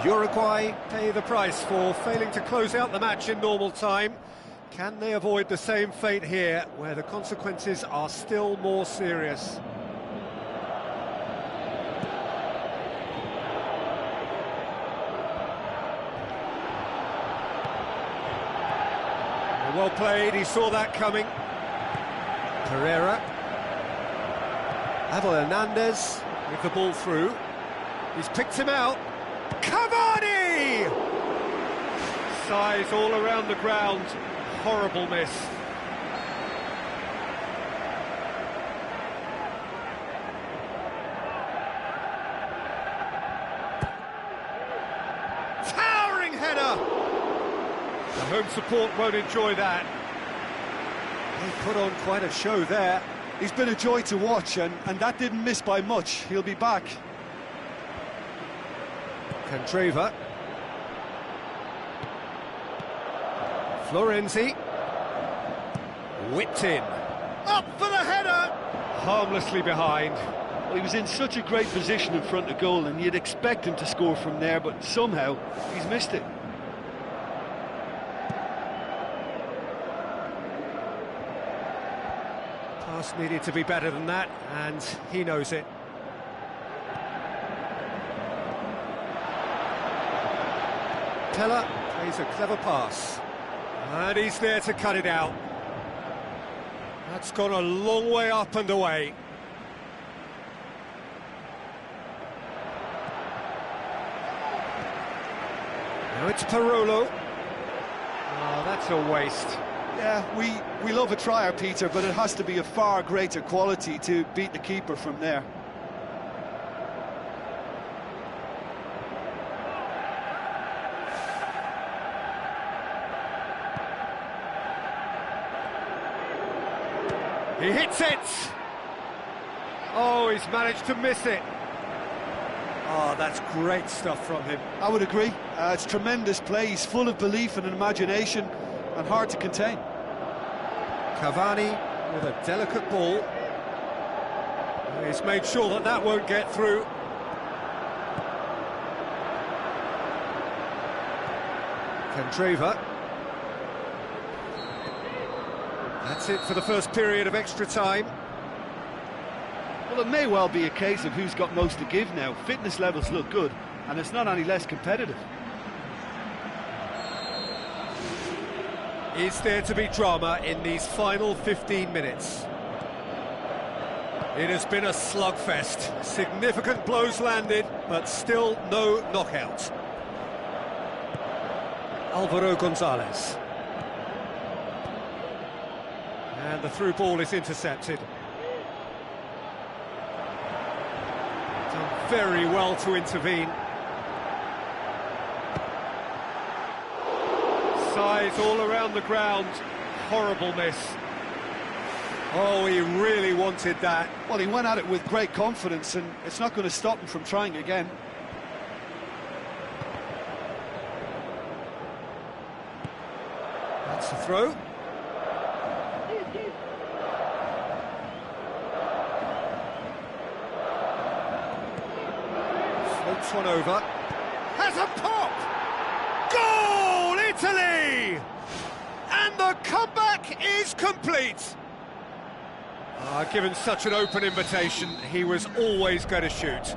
Uruguay pay the price for failing to close out the match in normal time. Can they avoid the same fate here, where the consequences are still more serious? Well played, he saw that coming. Pereira. Abel Hernandez with the ball through. He's picked him out. Cavani! Size all around the ground. Horrible miss. Towering header! The home support won't enjoy that. He put on quite a show there. He's been a joy to watch, and that didn't miss by much. He'll be back. Candreva. Florenzi. Whipped in. Up for the header! Harmlessly behind. Well, he was in such a great position in front of goal, and you'd expect him to score from there, but somehow he's missed it. Pass needed to be better than that, and he knows it. Teller plays a clever pass. And he's there to cut it out. That's gone a long way up and away. Now it's Parolo. Oh, that's a waste. Yeah, we love a trier, Peter, but it has to be a far greater quality to beat the keeper from there. He hits it! Oh, he's managed to miss it. Oh, that's great stuff from him. I would agree. It's tremendous play. He's full of belief and imagination and hard to contain. Cavani with a delicate ball. He's made sure that that won't get through. Candreva. That's it for the first period of extra time. Well, it may well be a case of who's got most to give now. Fitness levels look good, and it's not any less competitive. Is there to be drama in these final 15 minutes? It has been a slugfest. Significant blows landed, but still no knockout. Alvaro Gonzalez. And the through ball is intercepted. Done very well to intervene. Size all around the ground. Horrible miss. Oh, he really wanted that. Well, he went at it with great confidence, and it's not going to stop him from trying again. That's the throw. Floats one over. Has a pop! Goal, Italy! And the comeback is complete. Given such an open invitation, he was always going to shoot.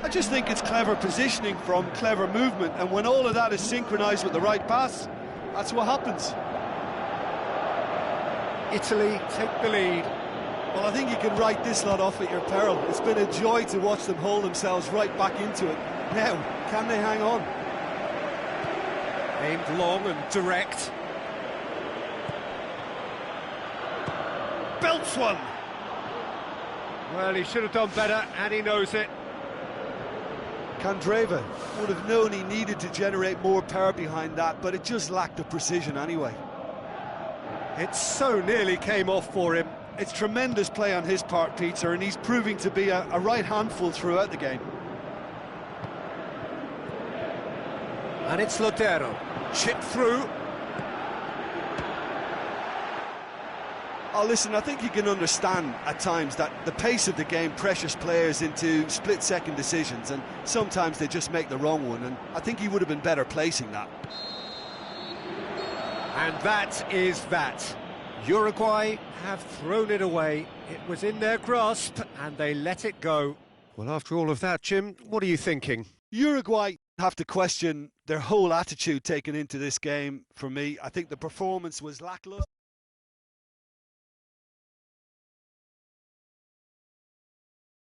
I just think it's clever positioning from clever movement, and when all of that is synchronised with the right pass, that's what happens. Italy take the lead. Well, I think you can write this lot off at your peril. It's been a joy to watch them hold themselves right back into it. Now, can they hang on? Aimed long and direct. Belts one. Well, he should have done better, and he knows it. Candreva would have known he needed to generate more power behind that, but it just lacked the precision anyway. It so nearly came off for him. It's tremendous play on his part, Peter, and he's proving to be a right handful throughout the game. And it's Lodero. Chip through. Oh, listen, I think you can understand at times that the pace of the game pressures players into split-second decisions, and sometimes they just make the wrong one, and I think he would have been better placing that. And that is that. Uruguay have thrown it away. It was in their grasp, and they let it go. Well, after all of that, Jim, what are you thinking? Uruguay have to question their whole attitude taken into this game, for me. I think the performance was lacklustre.